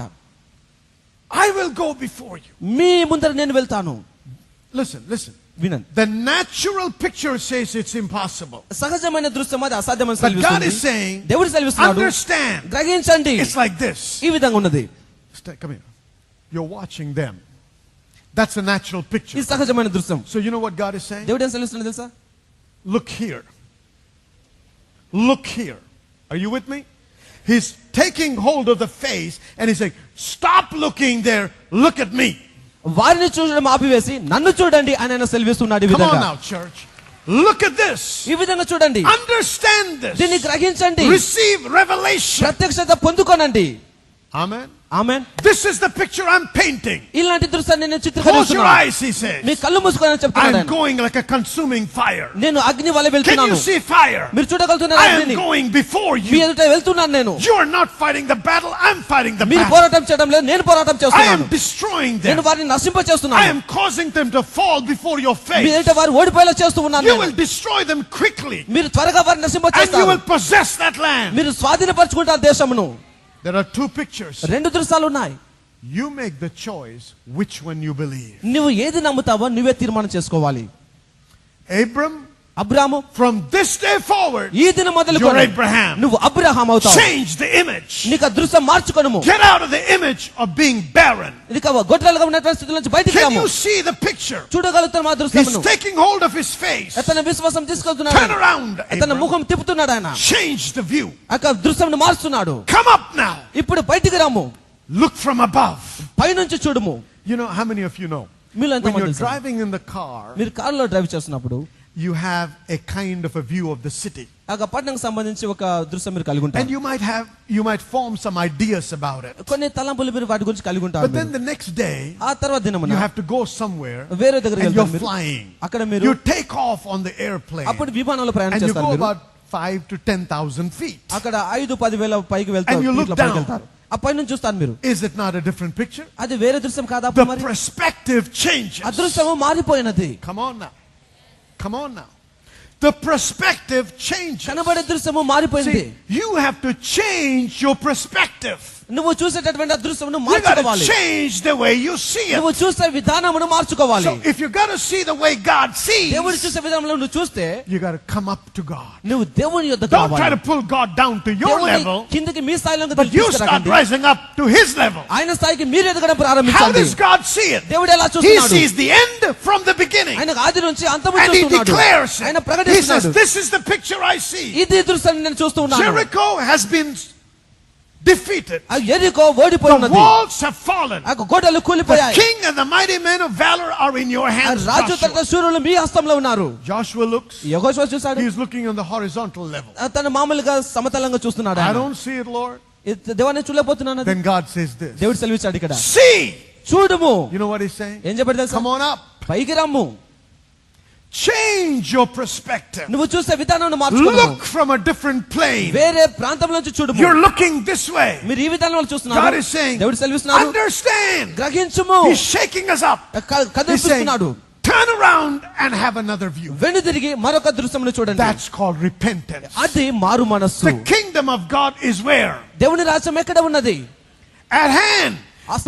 I will go before you. మీ ముందర నేను వెళ్తాను. Listen. వినండి. The natural picture says it's impossible. సహజమైన దృశ్యం అది అసాధ్యమని But God సెలవిస్తుంది. is saying, దేవుడు సెలవిస్తున్నాడు, understand. గ్రహించండి. It's like this. ఈ విధంగా ఉన్నది. Come here. You're watching them. That's a natural picture. ఈ సహజమైన దృశ్యం. So you know what God is saying? దేవుడు ఏం సెలవిస్తున్నాడు తెలుసా? Look here. Look here. Are you with me? He's taking hold of the face and he's saying, stop looking there. Look at me. వారిని చూడడం ఆపివేసి నన్ను చూడండి అని ఆయన సెలవిస్తున్నాడు. ఈ Come on విధంగా now, church. Look at this. ఈ విధంగా చూడండి. Understand దీన్ని this. గ్రహించండి. Receive revelation. ప్రత్యక్షత పొందుకోనండి. Amen. Amen. This is the picture I'm painting. ఇలాంటి దృశ్యాన్ని నేను Close your చిత్రీకరిస్తున్నాను. eyes, he says. మీ కళ్ళు మూసుకొని చెప్తున్నాడు I'm ఆయన. going like a consuming fire. నేను అగ్ని వలె Can you వెళ్తున్నాను. see fire? మీరు చూడగలుగుతున్నారు I am అగ్నిని. going before me you. ఎదుట వెళ్తున్నాను నేను. You are not fighting the battle. I'm fighting the మీరు battle. పోరాటం చేయడం లేదు, నేను పోరాటం I చేస్తున్నాను. am destroying నేను them. వారిని నశింప I చేస్తున్నాను. am causing them to fall before your me face. ఎదుట వారు ఓడిపోయేలా చేస్తూ ఉన్నాను You నేను. will destroy them quickly. మీరు త్వరగా వారిని నశింప And you చేస్తారు. will possess that land. మీరు స్వాధీనపరచుకుంటారు దేశమును. There are two pictures. రెండు దృశ్యాలు ఉన్నాయి. You make the choice which one you believe. నువ్వు ఏది నమ్ముతావో నువ్వే తీర్మానం చేసుకోవాలి. Abram, Abram, from this day forward, ఈ దినం you're మొదలుకొని Abraham. నువ్వు అబ్రహాం అవుతావు. Change the image. నీకు ఆ దృశ్యం మార్చుకొనుము. Get out of the image of being barren. నీకు గొడ్రాలుగా ఉన్నటువంటి స్థితి నుంచి బయటికి Can Ramu. you see the picture? చూడగలుగుతాం ఆ He's దృశ్యమును. taking hold of his face. అతని విశ్వాసం తీసుకెళ్తున్నాడు. Turn around, అతని Abram. ముఖం తిప్పుతున్నాడు ఆయన. Change the view. ఆ దృశ్యంను మారుస్తున్నాడు. Come up now. ఇప్పుడు బయటికి రాము. Look from above. పైనుంచి చూడుము. You know, how many of you know? మీలో When ఎంతమంది you're తెలుసా? driving in the car, మీరు కారులో డ్రైవ్ చేస్తున్నప్పుడు you have a kind of a view of the city. ఆ పట్టణంకి సంబంధించి ఒక దృశ్యం మీరు కలిగి And ఉంటారు. you might form some ideas about it. కొన్ని తలంపులు మీరు వాటి గురించి కలిగి ఉంటారు. But then the next day, ఆ తర్వాత దినమున you have to go somewhere వేరే దగ్గరికి and you're వెళ్తారు మీరు. flying. అక్కడ మీరు You take off on the airplane అప్పుడు విమానంలో ప్రయాణం and you చేస్తారు go మీరు. about 5,000 to 10,000 feet. అక్కడ 5,000-10,000 పైకి వెళ్తారు. And you look ఫీట్ల పైకి down. వెళ్తారు. ఆ పై నుంచి చూస్తాను మీరు. Is it not a different picture? అది వేరే దృశ్యం కాదా The మరి? perspective changes. ఆ దృశ్యము మారిపోయినది. Come on now. Come on now. The perspective changes. కనబడే దృశ్యము మారిపోయింది. See, you have to change your perspective. నువ్వు చూసేటటువంటి ఆ దృశ్యమును You got to మార్చుకోవాలి. change the way you see it. నువ్వు చూసే విధానమును మార్చుకోవాలి. So if you got to see the way God దేవుడు sees, చూసే విధానంలో నువ్వు చూస్తే you got to come up to God. నువ్వు దేవుని యొద్దకు Don't try రావాలి. to pull God down to your దేవుని level, కిందకి మీ స్థాయిలోకి but you start తీసుకురాకండి. rising up to His level. ఆయన స్థాయికి మీరు ఎదగడం How ప్రారంభించండి. does God see it? దేవుడు ఎలా He చూస్తున్నాడు? sees the end from the beginning. ఆయన ఆది నుంచి అంతము And He చూస్తున్నాడు. declares ఆయన it. He says, ప్రకటిస్తున్నాడు. this is the picture I see. ఇది దృశ్యాన్ని నేను చూస్తూ ఉన్నాను. Jericho has been defeated. ఆ యెరికో ఓడిపోయి The ఉన్నది. walls have fallen. ఆ గోడలు The కూలిపోయాయి. king and the mighty men of valor are in your ఆ hands. రాజు Joshua. తన శూరులు మీ హస్తంలో ఉన్నారు. Joshua looks. యెహోషువ చూశాడు. He's looking on the horizontal level. తన మామూలుగా సమతలంగా చూస్తున్నాడు I ఆయన. don't see it, Lord. దేవాన్ని చూడలేకపోతున్నాను. Then God says this. దేవుడు సెలవిచ్చాడు ఇక్కడ. See. చూడుము. You know what He's saying? ఏం చెప్పాడు తెలుసా? Come on up. పైకి రమ్ము. Change your perspective. నువ్వు చూసే విధానాన్ని మార్చుకో. Look from a different plane. వేరే ప్రాంతం నుంచి చూడుము. You're looking this way. మీరు ఈ విధానంలో చూస్తున్నారు. God is saying, దేవుడు సెలవిస్తున్నాడు. understand. గ్రహించుము. He's shaking us up. He's saying, కదిలిస్తున్నాడు. turn around and have another view. వెనుదిరిగి మరొక దృశ్యమును చూడండి. That's called repentance. అది మారు మనస్సు. The kingdom of God is where? దేవుని రాజ్యం ఎక్కడ ఉన్నది? At hand.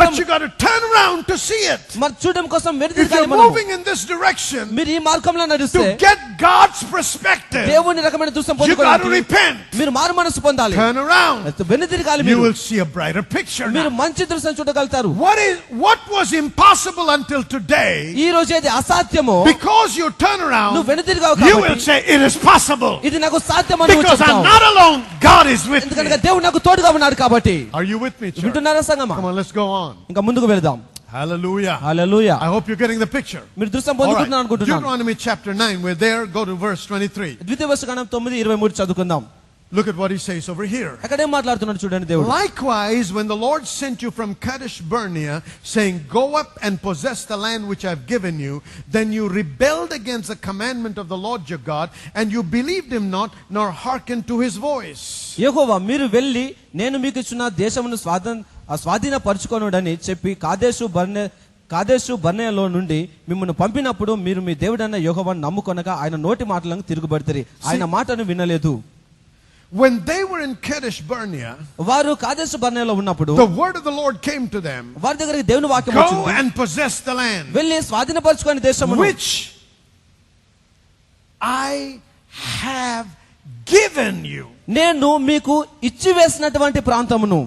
But you got to turn around to see it. మరి చూడడం కోసం If వెనుదిరిగాలి you're మనము. moving in this direction మీరు ఈ మార్గంలో నడిస్తే to get God's perspective, దేవుని రకమైన దృశ్యం you got to పొందుకోవాలి. repent. మీరు మారు మనస్సు పొందాలి. Turn around. వెనుదిరిగాలి You మీరు. will see a brighter picture మీరు now. మంచి దృశ్యం చూడగలుగుతారు. What was impossible until today, ఈ రోజు ఏది అసాధ్యమో because you turn నువ్వు around, వెనుదిరిగావు you will కాబట్టి say it is possible. ఇది నాకు సాధ్యమని నువ్వు Because I'm చెప్తావు. not alone, God is with ఎందుకంటే me. దేవుడు నాకు తోడుగా ఉన్నాడు కాబట్టి. Are you with me, church? వింటున్నారా సంగమా? Come on, let's go on. ఇంకా ముందుకు వెళ్దాం. Hallelujah. Hallelujah. I hope you're getting the picture. మీరు దృశ్యం All పొందుకుంటున్నాను right. అనుకుంటున్నాను. Deuteronomy chapter 9, we're there. Go to verse 23. ద్వితీయ వర్షకాండం 9:23 చదువుకుందాం. Look at what he says over here. అక్కడ ఏం మాట్లాడుతున్నాడు చూడండి దేవుడు. Likewise, when the Lord sent you from Kadesh Barnea, saying, Go up and possess the land which I've given you, then you rebelled against the commandment of the Lord your God, and you believed him not, nor hearkened to his voice. యెహోవా మీరు వెళ్ళి నేను మీకు ఇచ్చిన దేశమును స్వాధీనపరచుకొనుడని చెప్పి కాదేశు బర్నేలో నుండి మిమ్మల్ని పంపినప్పుడు మీరు మీ దేవుడైన యెహోవాను నమ్ముకొనక ఆయన నోటి మాటలను తిరుగుబడితిరి. ఆయన మాటను వినలేదు. When they were in Kadesh Barnea, వారు కాదేశు బర్నేలో ఉన్నప్పుడు the word of the Lord came to them. వారి దగ్గరికి దేవుని వాక్యం Go వచ్చింది. and possess the land వెళ్ళి స్వాధీనపరచుకొని దేశమును which I have given you. నేను మీకు ఇచ్చి వేసినటువంటి ప్రాంతమును.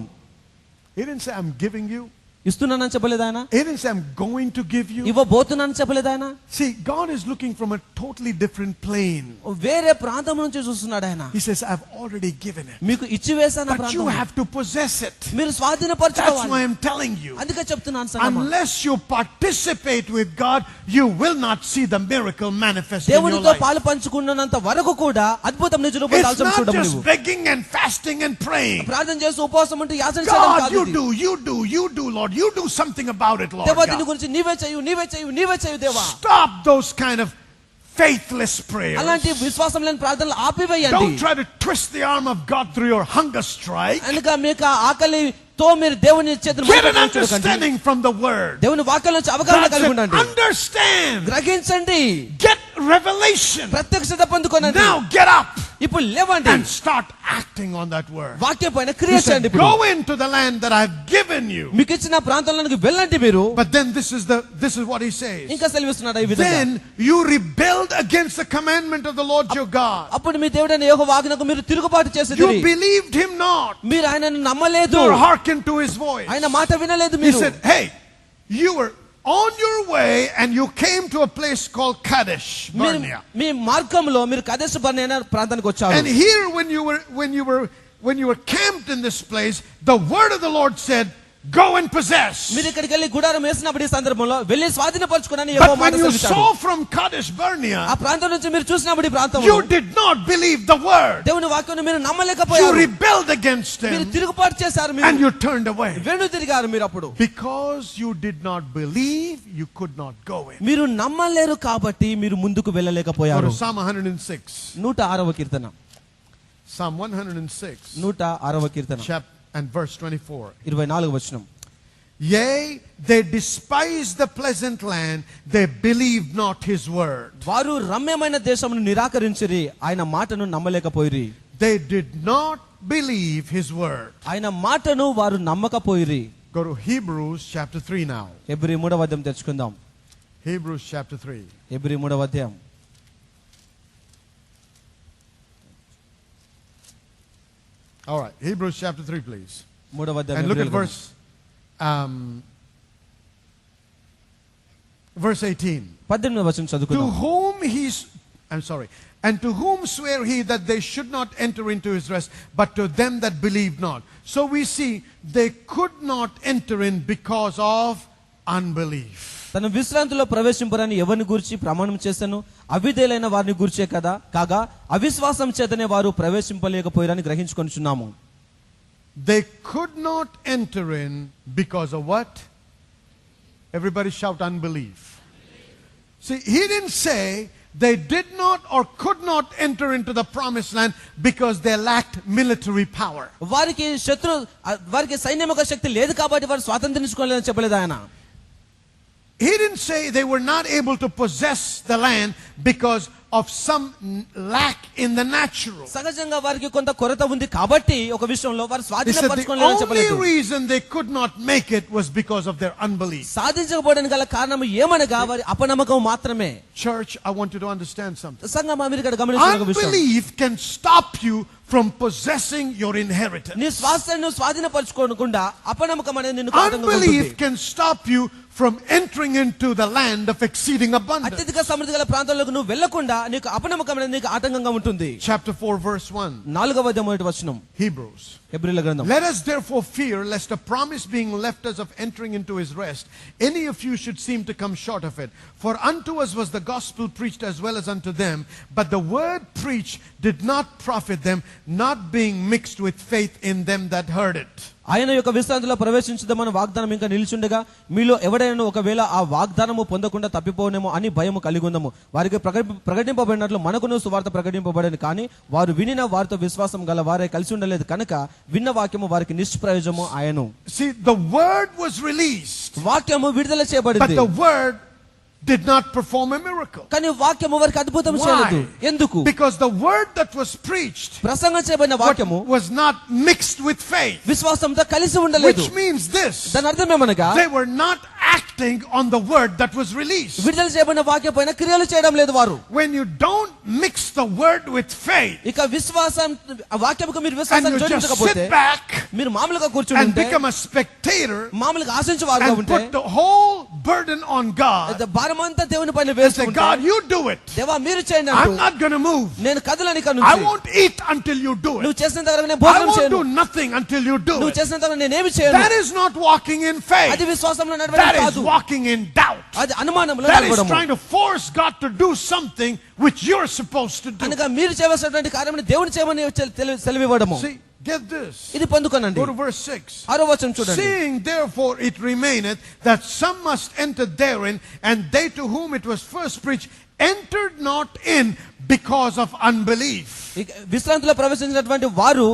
He didn't say I'm giving you. ఇస్తున్నానని చెప్పలేదు ఆయన. He didn't say I'm going to give you. ఇవ్వబోతున్నానని చెప్పలేదు ఆయన. See, God is looking from a totally different plane. వేరే ప్రాంతం నుంచి చూస్తున్నాడు ఆయన. He says, I've already given it. మీకు ఇచ్చి వేసాను But you ప్రాంతం. have to possess it. మీరు That's స్వాధీనపరచుకోవాలి. why I'm telling you. అందుకే చెప్తున్నాను సంగమా. Unless you participate with God, you will not see the miracle manifest in your దేవునితో life. పాలు పంచుకున్నంత వరకు కూడా అద్భుతం నిజ రూపం It's దాల్చడం not చూడము just నువ్వు. begging and fasting and praying. ప్రార్థన చేసి ఉపవాసం ఉంటూ యాచన చేయడం God, కాదు you ఇది. do, Lord. You do something about it, Lord దేవా దీని God. గురించి నీవే చేయు దేవా. Stop those kind of faithless prayers. అలాంటి విశ్వాసం లేని ప్రార్థనలు ఆపివేయండి. Don't try to twist the arm of God through your hunger strike. అందుక మీకు ఆకలితో మీరు దేవుని చేతులు Get an ముట్టుకొని చూడకండి. understanding from the word. దేవుని వాక్యం నుంచి అవగాహన That's కలిగి it. ఉండండి. Understand. గ్రహించండి. Get revelation. ప్రత్యక్షత పొందుకోనండి. Now get up ఇప్పుడు లేవండి. and start acting on that word. వాక్యం పైన క్రియ He said, చేయండి. ఇప్పుడు go into the land that I've given you. మీకు ఇచ్చిన ప్రాంతంలోకి వెళ్ళండి మీరు. But then this is what he says. ఇంకా సెలవిస్తున్నాడు ఈ విధంగా. Then you rebelled against the commandment of the Lord your God. అప్పుడు మీ దేవుడైన యెహోవా ఆజ్ఞకు మీరు తిరుగుబాటు చేసేది. You believed him not, మీరు ఆయనను నమ్మలేదు. nor hearkened to his voice. ఆయన మాట వినలేదు He మీరు. said, hey, you were on your way and you came to a place called Kadesh Barnea. మీ మార్గంలో మీరు కదేశు బర్నేన ప్రాంతానికి వచ్చారు. And here when you were camped in this place, the word of the Lord said, go and possess. మీరు ఇక్కడికి వెళ్ళి గుడారం వేసినప్పుడు ఈ సందర్భంలో వెళ్ళి స్వాధీనపరచుకోనని But యెహోవా మాట when you సెలవిచ్చాడు. saw from Kadesh Barnea, ఆ ప్రాంతం నుంచి మీరు చూసినప్పుడు ఈ ప్రాంతంలో you did not believe the word. దేవుని వాక్యాన్ని మీరు You నమ్మలేకపోయారు. rebelled against మీరు him తిరుగుబాటు చేశారు. and మీరు you turned away. వెను తిరిగారు మీరు అప్పుడు. Because you did not believe, you could not go in. మీరు నమ్మలేరు కాబట్టి మీరు ముందుకు Go వెళ్ళలేకపోయారు. to Psalm 106. 106వ Keerthana. Psalm 106. 106వ Keerthana. And verse 24. 24వ వచనం. Yea, they despised the pleasant land, they believed not his word. వారు రమ్యమైన దేశమును నిరాకరించిరి, ఆయన మాటను నమ్మలేకపోయిరి. They did not believe his word. ఆయన మాటను వారు నమ్మకపోయిరి. Go to Hebrews chapter 3 now. Hebrew 3వ అధ్యాయం తెచ్చుకుందాం. Hebrews chapter 3. హెబ్రీ 3వ అధ్యాయం. All right, Hebrews chapter 3, please. 3వ అధ్యాయం. And look at verse 18. 18వ వచనం To చదువుకుందాం. whom and to whom sware he that they should not enter into his rest, but to them that believed not. So we see they could not enter in because of unbelief. తన విశ్రాంతిలో ప్రవేశింపరని ఎవరిని గురించి ప్రమాణం చేశాను, అవిధేయులైన వారిని గురించే కదా, కాగా అవిశ్వాసం చేతనే వారు ప్రవేశింపలేకపోయారని గ్రహించుకొనుచున్నాము. They could not enter in because of what? Everybody shout unbelief. See, he didn't say they did not or could not enter into the promised land because they lacked military power. వారికి సైన్యముఖ శక్తి లేదు కాబట్టి వారు స్వాతంత్రించుకోలేదని చెప్పలేదు ఆయన. he didn't say they were not able to possess the land because of some lack in the natural. సహజంగా వారికి కొంత కొరత ఉంది కాబట్టి ఒక విషయంలో వారు He said the స్వాధీనపరచుకోలేదని only చెప్పలేదు. reason they could not make it was because of their unbelief. సాధించకపోవడానికి గల కారణం ఏమనగా వారి అపనమ్మకం మాత్రమే. Church, I want you to understand something. సంఘమా మీరు ఇక్కడ గమనించిన ఒక విషయం, Unbelief can stop you from possessing your inheritance. నీ స్వాస్థ్యాన్ని స్వాధీనపరచుకోకుండా అపనమ్మకం అనేది నిన్ను ఆటంకంగా Unbelief ఉంటుంది. can stop you from entering into the land of exceeding abundance. అత్యధిక సమృద్ధి గల ప్రాంతాలకు నువ్వు వెళ్లకుండా నీకు అపనమ్మకం అనేది నీకు ఆటంకంగా ఉంటుంది. Chapter 4 verse 1. 4వ అధ్యాయం 1వ వచనం, Hebrews. హెబ్రీయుల గ్రంథం. Let us therefore fear lest a promise being left us of entering into his rest, any of you should seem to come short of it. For unto us was the gospel preached as well as unto them, but the word preached did not profit them, not being mixed with faith in them that heard it. ఆయన యొక్క విశ్రాంతిలో ప్రవేశించుదామని వాగ్దానం ఇంకా నిలిచుండగా మీలో ఎవడైనా ఒకవేళ ఆ వాగ్దానము పొందకుండా తప్పిపోనేమో అని భయము కలిగి ఉందము. వారికి ప్రకటింపబడినట్లు మనకును సువార్త ప్రకటింపబడని, కానీ వారు వినిన వారితో విశ్వాసం గల వారే కలిసి ఉండలేదు కనుక విన్న వాక్యము వారికి నిష్ప్రయోజనము ఆయను. See, the word was released, వాక్యము విడుదల but చేయబడింది, the word did not perform a miracle. కానీ వాక్యము వారికి అద్భుతం చేయలేదు. ఎందుకు? Because the word that was preached ప్రసంగం చేయబడిన వాక్యము was not mixed with faith. విశ్వాసంతో కలిసి ఉండలేదు. Which means this: దాని అర్థం ఏమనగా they were not acting on the word that was released. విడుదల చేయబడిన వాక్యం పైన క్రియలు చేయడం లేదు వారు. When you don't mix the word with faith, ఇక విశ్వాసం వాక్యముకు మీరు and విశ్వాసం you just జోడించకపోతే sit back మీరు మామూలుగా కూర్చుని and ఉంటే, become a spectator మామూలుగా ఆశించేవారుగా and ఉంటే, put the whole burden on God భారమంతా దేవుని పైన and say, వేసుకుంటే, God, you do it. దేవా మీరు చేయండి I'm అంటూ, not going to move. నేను కదలని ఇక్కడ I నుంచి, won't eat until you do it. నువ్వు చేసినంత వరకు నేను I భోజనం won't చేయను, do nothing until you do నువ్వు it. చేసినంత వరకు నేనేమి చేయను. That is not walking in faith. అది విశ్వాసంలో నడవడం That is కాదు, walking in doubt. అది అనుమానంలో That is నడవడము. trying to force God to do something which you're supposed to do. అనగా మీరు చేయవలసినటువంటి కార్యమును దేవుని చేయమని సెలవివ్వడము. See, get this. ఇది పొందుకోనండి. Go to verse 6. 6వ వచనం చూడండి. Seeing therefore it remaineth that some must enter therein, and they to whom it was first preached entered not in because of unbelief. ఇక విశ్రాంతిలో ప్రవేశించినటువంటి వారు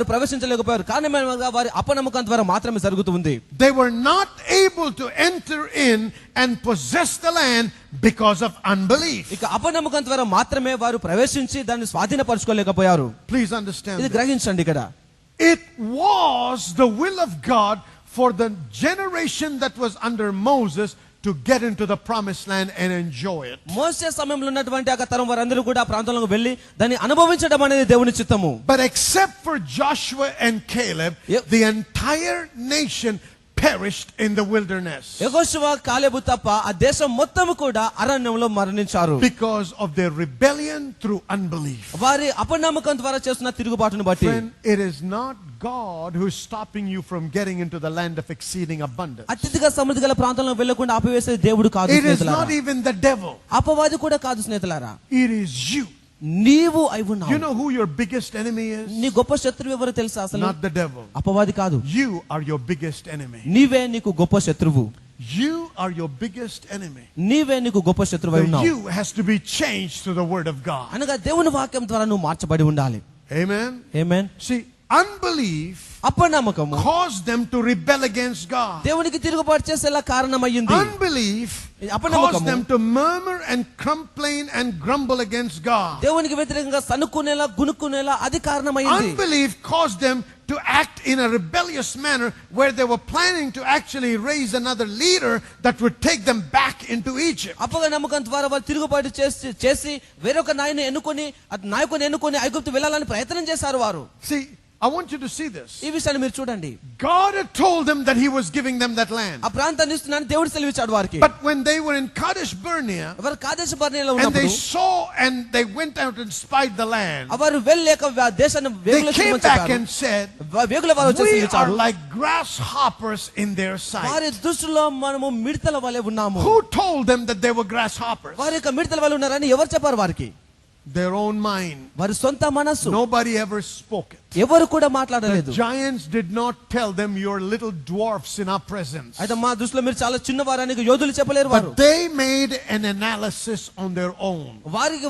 ప్రవేశించలేకపోయారు. కారణం ఏమనగా వారి అపనమ్మకం ద్వారా మాత్రమే జరుగుతుంది. They were not able to enter in and possess the land because of unbelief. ఇక అపనమ్మకం ద్వారా మాత్రమే వారు ప్రవేశించి దాన్ని స్వాధీనపరచుకోలేకపోయారు. Please understand ఇది this. గ్రహించండి ఇక్కడ. It was the will of God for the generation that was under Moses to get into the promised land and enjoy it. మోసే సమయంలో ఉన్నటువంటి ఆ తరం వారందరూ కూడా ఆ ప్రాంతంలోకి వెళ్లి దాన్ని అనుభవించడం అనేది దేవుని చిత్తము. But except for Joshua and Caleb, the entire nation perished in the wilderness యెహోషువ కాలేబు తప్ప ఆ దేశం మొత్తం కూడా అరణ్యంలో మరణించారు. because of their rebellion through unbelief. వారి అపనమ్మకం ద్వారా చేస్తున్న తిరుగుబాటును బట్టి. Friend, it is not God who is stopping you from getting into the land of exceeding abundance. అత్యధిక సమృద్ధి గల ప్రాంతంలో వెళ్లకుండా ఆపివేసేది దేవుడు కాదు It is స్నేహితులారా. not even the devil. అపవాది కూడా కాదు స్నేహితులారా. It is you. నీవు అయి ఉన్నావు. You know who your biggest enemy is? నీ గొప్ప శత్రువు ఎవరో తెలుసా? అసలు Not the devil. అపవాది కాదు. You are your biggest enemy. నీవే నీకు గొప్ప శత్రువు. You are your biggest enemy. నీవే నీకు గొప్ప శత్రువు అయి The ఉన్నావు. you has to be changed through the word of God. అనగా దేవుని వాక్యం ద్వారా నువ్వు మార్చబడి ఉండాలి. Amen. Amen. See, unbelief అపనమ్మకము caused them to rebel against God. దేవునికి తిరుగుబాటు చేసేలా కారణమయ్యింది. Unbelief అపనమ్మకము caused them to murmur and complain and grumble against God. దేవునికి వ్యతిరేకంగా సనుక్కునేలా గునుక్కునేలా అది కారణమైంది. Unbelief caused them to act in a rebellious manner where they were planning to actually raise another leader that would take them back into Egypt. అపనమ్మకం ద్వారా వారు తిరుగుబాటు చేసి వేరొక నాయకుని ఎన్నుకొని ఐగుప్తు వెళ్ళాలని ప్రయత్నం చేశారు వారు. See, I want you to see this. ఈ విషయాన్ని మీరు చూడండి. God had told them that he was giving them that land. ఆ ప్రాంతాన్ని ఇస్తున్నానని దేవుడు సెలవిచ్చాడు వారికి. But when they were in Kadesh Barnea, వారు కాదేశ బర్నేలో and they ఉన్నప్పుడు saw and they went out and spied the land, వారు వెళ్ళలేక ఆ దేశాన్ని they Vegula came back and said, వేగుల వారు వచ్చేసి we are ఇచ్చారు. like grasshoppers in their sight. వారి దృష్టిలో మనము మిడతల వలె ఉన్నాము. Who told them that they were grasshoppers? వారి యొక్క మిడతల వలె ఉన్నారని ఎవరు చెప్పారు వారికి? Their own mind. వారి సొంత మనస్సు. Nobody ever spoke it. ఎవరు కూడా మాట్లాడలేదు. The giants did not tell them, you're little dwarfs in our presence. అయితే మా దృష్టిలో మీరు చాలా చిన్నవారని యోధులు చెప్పలేరు వారు. But they made an analysis on their own.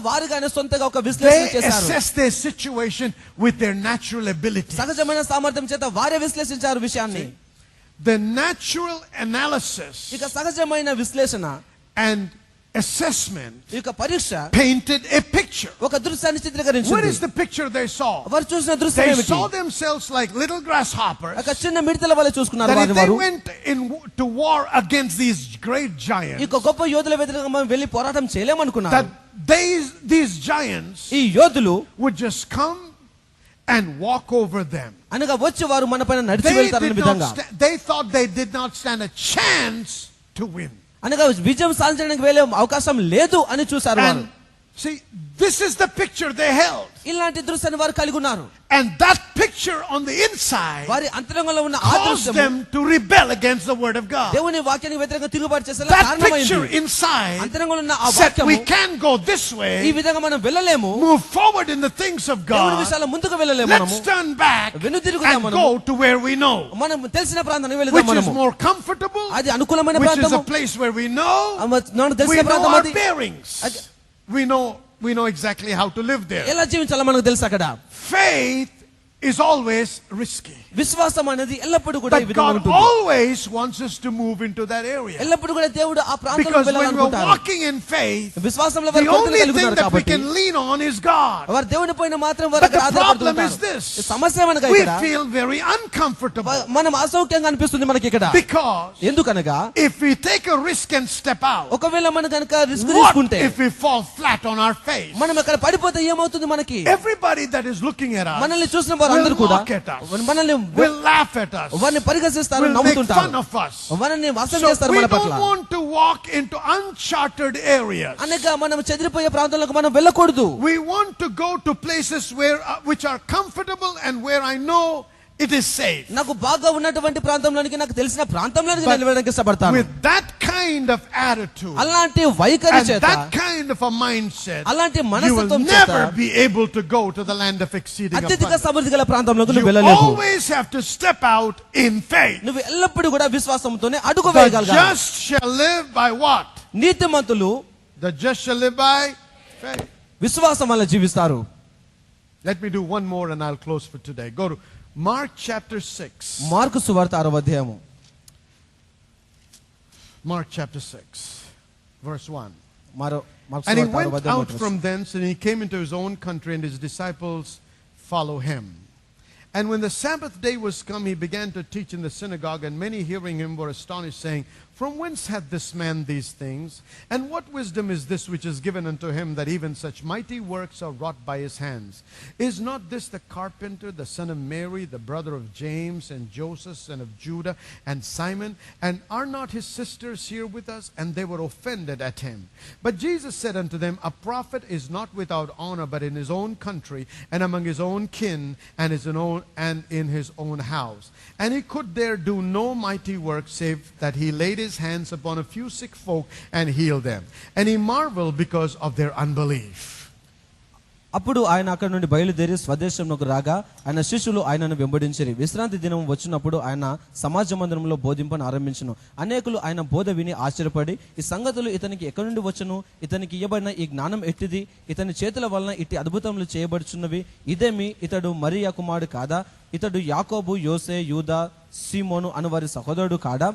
వారిగానే సొంతగా ఒక విశ్లేషణ They చేశారు. assessed their situation with their natural ability. సహజమైన సామర్థ్యం చేత వారే విశ్లేషించారు విషయాన్ని. the natural analysis ఇక సహజమైన విశ్లేషణ and assessment ఇక పరీక్ష painted a picture. ఒక దృశ్యాన్ని What చిత్రీకరించింది. is the picture they saw? వారు చూసిన దృశ్యం They ఏమిటి? saw themselves like little grasshoppers. ఒక చిన్న మిడతల వలె చూసుకున్నారు That if వారిని they వారు. went to war against these great giants, ఇక గొప్ప యోధుల వ్యతిరేకంగా మనం వెళ్ళి పోరాటం చేయలేమనుకున్నారు. that these giants ఈ యోధులు would just come and walk over them. అనగా వచ్చి వారు మన పైన నడిచి వెళ్తారనే విధంగా They thought they did not stand a chance to win. అనగా విజయం సాధించడానికి వెళ్ళే అవకాశం లేదు అని చూశారు వారు. And see, this is the picture they held. ఇలాంటి దృశ్యాన్ని వారు కలిగి ఉన్నారు. And that picture on the inside వారి అంతరంగంలో ఉన్న ఆ caused దృశ్యం them to rebel against the word of God. దేవుని వాక్యానికి వ్యతిరేకంగా తిరుగుబాటు చేసేలా That కారణమైంది. picture inside అంతరంగంలో ఉన్న ఆ said వాక్యము we can go this ఈ way, విధంగా మనం వెళ్ళలేము, move forward in the things of దేవుని God. విషయాల ముందుకు వెళ్ళలేము. Let's మనము turn back వెనుతిరుగుదాం and మనము. go to where we know, మనం తెలిసిన ప్రాంతానికి వెళ్దాం which is మనము. more comfortable, అది అనుకూలమైన which is ప్రాంతము. a place where we know, మనకు we తెలిసిన know ప్రాంతం our అది. bearings. We know exactly how to live there. ఎలా జీవించాలో మనకు తెలుసు అక్కడ. Faith is always risky. విశ్వాసం అనేది ఎల్లప్పుడూ కూడా ఈ But విధంగా God ఉంటుంది. always wants us to move into that area. ఎల్లప్పుడూ కూడా దేవుడు ఆ ప్రాంతంలో Because when we're వెళ్ళాలనుకుంటారు. walking in faith, విశ్వాసంలో the వారు కొరతలు only కలిగి thing ఉన్నారు that we కాబట్టి can lean on is God. వారు దేవుని పైన మాత్రం వారు But the అక్కడ problem is ఆధారపడుతుంటారు. this. ఈ సమస్య ఏమనగా We ఇక్కడ feel very uncomfortable మనం అసౌక్యంగా అనిపిస్తుంది మనకి ఇక్కడ. because ఎందుకనగా if we take a risk and step out, ఒకవేళ మనం కనుక రిస్క్ what తీసుకుంటే if we fall flat on our face? మనం అక్కడ పడిపోతే ఏమవుతుంది మనకి? Everybody that is looking at us మనల్ని చూసిన వారు అందరూ will కూడా mock at us, మనల్ని will laugh at us, వారిని పరిహసిస్తారు, will make నవ్వుతుంటారు, fun of us. వారిని వసం So చేస్తారు we మన పట్ల. don't want to walk into uncharted areas. అనగా మనం చెదిరిపోయే ప్రాంతాలకు మనం వెళ్ళకూడదు. We want to go to places which are comfortable and where I know it is safe. నాకు బాగా ఉన్నటువంటి ప్రాంతంలోనికి, నాకు తెలిసిన ప్రాంతంలోనికి But నేను వెళ్ళడానికి ఇష్టపడతాను. with that kind of attitude అలాంటి వైఖరి and చేత, that kind of a mindset, అలాంటి you will మనస్తత్వం చేత never be able to go to the land of exceeding అత్యధిక abundance. సమృద్ధి గల ప్రాంతంలోకి You నువ్వు వెళ్ళలేవు. always have to step out in faith. నువ్వు ఎల్లప్పుడూ కూడా విశ్వాసంతోనే అడుగు The వేయగలగాలి. just shall live by what? నీతిమంతులు The just shall live by faith. విశ్వాసం వల్ల జీవిస్తారు. Let me do one more and I'll close for today. Go to Mark chapter 6. Mark సువార్త 6వ అధ్యాయము. Mark chapter 6, verse 1. Mark And he సువార్త 6వ went అధ్యాయము out from thence, and he came into his own country, and his disciples follow him. And when the Sabbath day was come, he began to teach in the synagogue, and many hearing him were astonished, saying, From whence hath this man these things? And what wisdom is this which is given unto him, that even such mighty works are wrought by his hands? Is not this the carpenter, the son of Mary, the brother of James and Joseph, and of Judah and Simon? And are not his sisters here with us? And they were offended at him. But Jesus said unto them, A prophet is not without honor, but in his own country, and among his own kin, and in his own house. And he could there do no mighty work, save that he laid his hands upon a few sick folk and healed them. And he marveled because of their unbelief. అప్పుడు ఆయన అక్కడ నుండి బయలుదేరి స్వదేశంలోకి రాగా ఆయన శిష్యులు ఆయనను వెంబడించిరి. విశ్రాంతి దినం వచ్చినప్పుడు ఆయన సమాజ మందిరంలో బోధింపను ఆరంభించును. అనేకులు ఆయన బోధ విని ఆశ్చర్యపడి, ఈ సంగతులు ఇతనికి ఎక్కడి నుండి వచ్చును? ఇతనికి ఇవ్వబడిన ఈ జ్ఞానం ఎట్టిది? ఇతని చేతుల వలన ఇట్టి అద్భుతములు చేయబడుచున్నవి. ఇదేమి? ఇతడు మరియా కుమారుడు కాదా? ఇతడు యాకోబు, యోసే, యూదా, సీమోను అను వారి సహోదరుడు కాదా?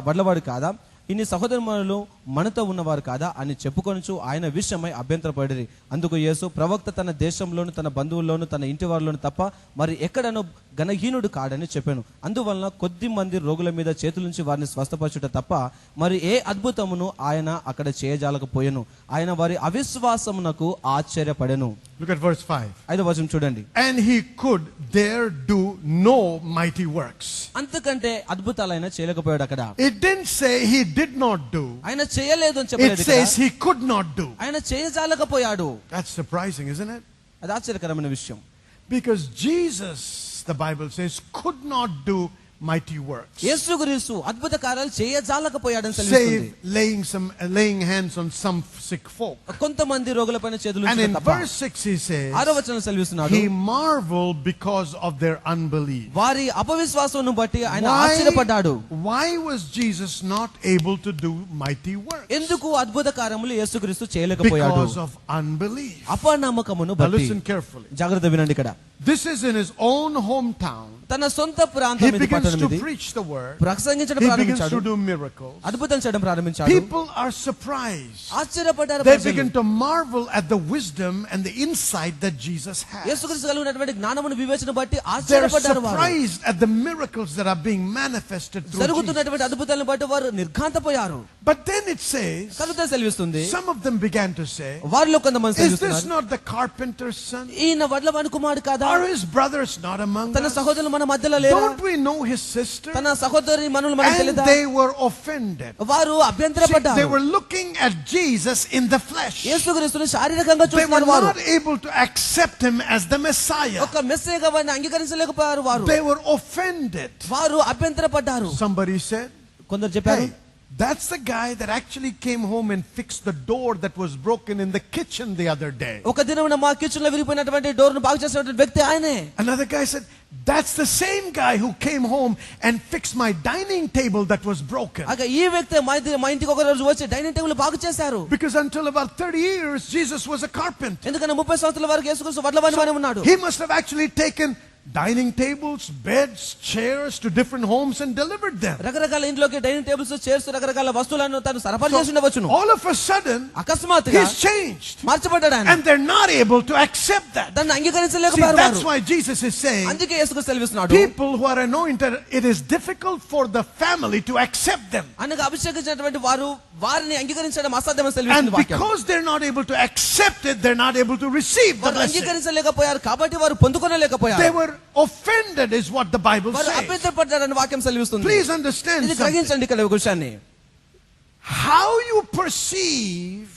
వడ్లవాడు కాదా? ఇన్ని సహోదరులు మనతో ఉన్నవారు కాదా అని చెప్పుకొనుచు ఆయన విషయమై అభ్యంతరపడిరి. అందుకు యేసు, ప్రవక్త తన దేశంలోను తన బంధువుల్లోను తన ఇంటి వారిలోను తప్ప మరి ఎక్కడనో ఘనహీనుడు కాడని చెప్పాను. అందువలన కొద్ది మంది రోగుల మీద చేతులుంచి వారిని స్వస్థపరచుట తప్ప మరి ఏ అద్భుతమును ఆయన అక్కడ చేయజాలకపోయెను. ఆయన వారి అవిశ్వాసమునకు ఆశ్చర్యపడెను. Look at verse 5. 5వ వచనం చూడండి. And he could there do no mighty works. అంతకంటే అద్భుతాలైనా చేయలేకపోయాడు అక్కడ. It didn't say he did not do. ఆయన చేయలేదు అని It చెప్పలేదు ఇక్కడ. says he could not do. ఆయన చేయజాలకపోయాడు. That's surprising, isn't it? అది ఆశ్చర్యకరమైన విషయం. Because Jesus, the Bible says, could not do mighty works. యేసుక్రీస్తు అద్భుత కార్యాలు చేయజాలకపోయాడని సెలవిస్తుంది. Save laying hands on some sick folk. కొంతమంది రోగులపైన చేతులు And ఉంచడం in తప్ప. verse 6 he says, 6వ వచనం సెలవిస్తున్నాడు, he marveled because of their unbelief. వారి అపవిశ్వాసమును బట్టి ఆయన ఆశ్చర్యపడ్డాడు. Why was Jesus not able to do mighty works? ఎందుకు అద్భుత కార్యములు యేసుక్రీస్తు చేయలేకపోయాడు? Because of unbelief. అపనమ్మకమును Now బట్టి. listen carefully. జాగ్రత్త వినండి ఇక్కడ. This is in his own hometown. తన సొంత He ప్రాంతం begins begins to 8. preach the word. ప్రసంగించడం He begins ప్రారంభించాడు. to do miracles. అద్భుతం చేయడం ప్రారంభించాడు. People are surprised. ఆశ్చర్యపడ్డారు They ప్రజలు. begin to marvel at the wisdom and the insight that Jesus has. యేసుక్రీస్తు కలిగినటువంటి జ్ఞానమును వివేచన బట్టి They're ఆశ్చర్యపడ్డారు వారు. surprised at the miracles that are being manifested through Jesus. జరుగుతున్నటువంటి అద్భుతాలను బట్టి వారు నిర్ఘాంతపోయారు. But then it says, కలుత సెలవిస్తుంది, some of them began to say, వారిలో కొంతమంది is this సెలవిస్తున్నారు, not the carpenter's son? ఈయన వడ్లవాని కుమారుడు కాదా? Are his brothers not among తన us? సహోదరులు మన మధ్యలో లేరా? Don't we know his sister? తన సహోదరి మనల్ని మనకు And తెలియదా? they were offended. వారు See, అభ్యంతరపడ్డారు. they were looking at Jesus in the flesh. యేసుక్రీస్తుని శారీరకంగా They were చూస్తున్నారు వారు. not able to accept him as the Messiah. ఒక మెస్సేగా వారిని అంగీకరించలేకపోయారు వారు. They were offended. వారు అభ్యంతరపడ్డారు. Somebody said, కొందరు చెప్పారు, hey, that's the guy that actually came home and fixed the door that was broken in the kitchen the other day. ఒక దినమున మా kitchen లో విరిగిపోయినటువంటి డోర్ ను బాగు చేసినటువంటి వ్యక్తి ఆయనే. Another guy said, that's the same guy who came home and fixed my dining table that was broken. అక ఈ వ్యక్తి మా ఇంటికి ఒక రోజు వచ్చి డైనింగ్ టేబుల్ బాగు చేశారు. Because until about 30 years, Jesus was a carpenter. ఎందుకంటే 30 సంవత్సరాల వరకు యేసుక్రీస్తు వడ్లవానిగానే ఉన్నాడు. He must have actually taken dining tables, beds, chairs to different homes and delivered them. రకరకాల ఇంట్లోకి డైనింగ్ టేబుల్స్, చైర్స్, రకరకాల వస్తువులను తను సరఫరా చేసి ఉండవచ్చును. All of a sudden, అకస్మాత్తుగా he's changed. మార్చబడ్డాడు ఆయన. And they're not able to accept that. దాన్ని See, అంగీకరించలేకపోయారు that's వారు. why Jesus is saying, అందుకే యేసుక్రీస్తు సెలవిస్తున్నాడు, people who are anointed, it is difficult for the family to accept them. అనగా అభిషేకించినటువంటి వారు వారిని అంగీకరించడం అసాధ్యమని And సెలవిస్తుంది వాక్యం. because they're not able to accept it, they're not able to receive the వారు blessing. అంగీకరించలేకపోయారు కాబట్టి వారు పొందుకోలేకపోయారు. They were offended is what the Bible వారు says. అభ్యంతరపడ్డారని వాక్యం సెలవిస్తుంది. Please understand ఇది something. గ్రహించండి ఇక్కడ ఒక విషయాన్ని. How you perceive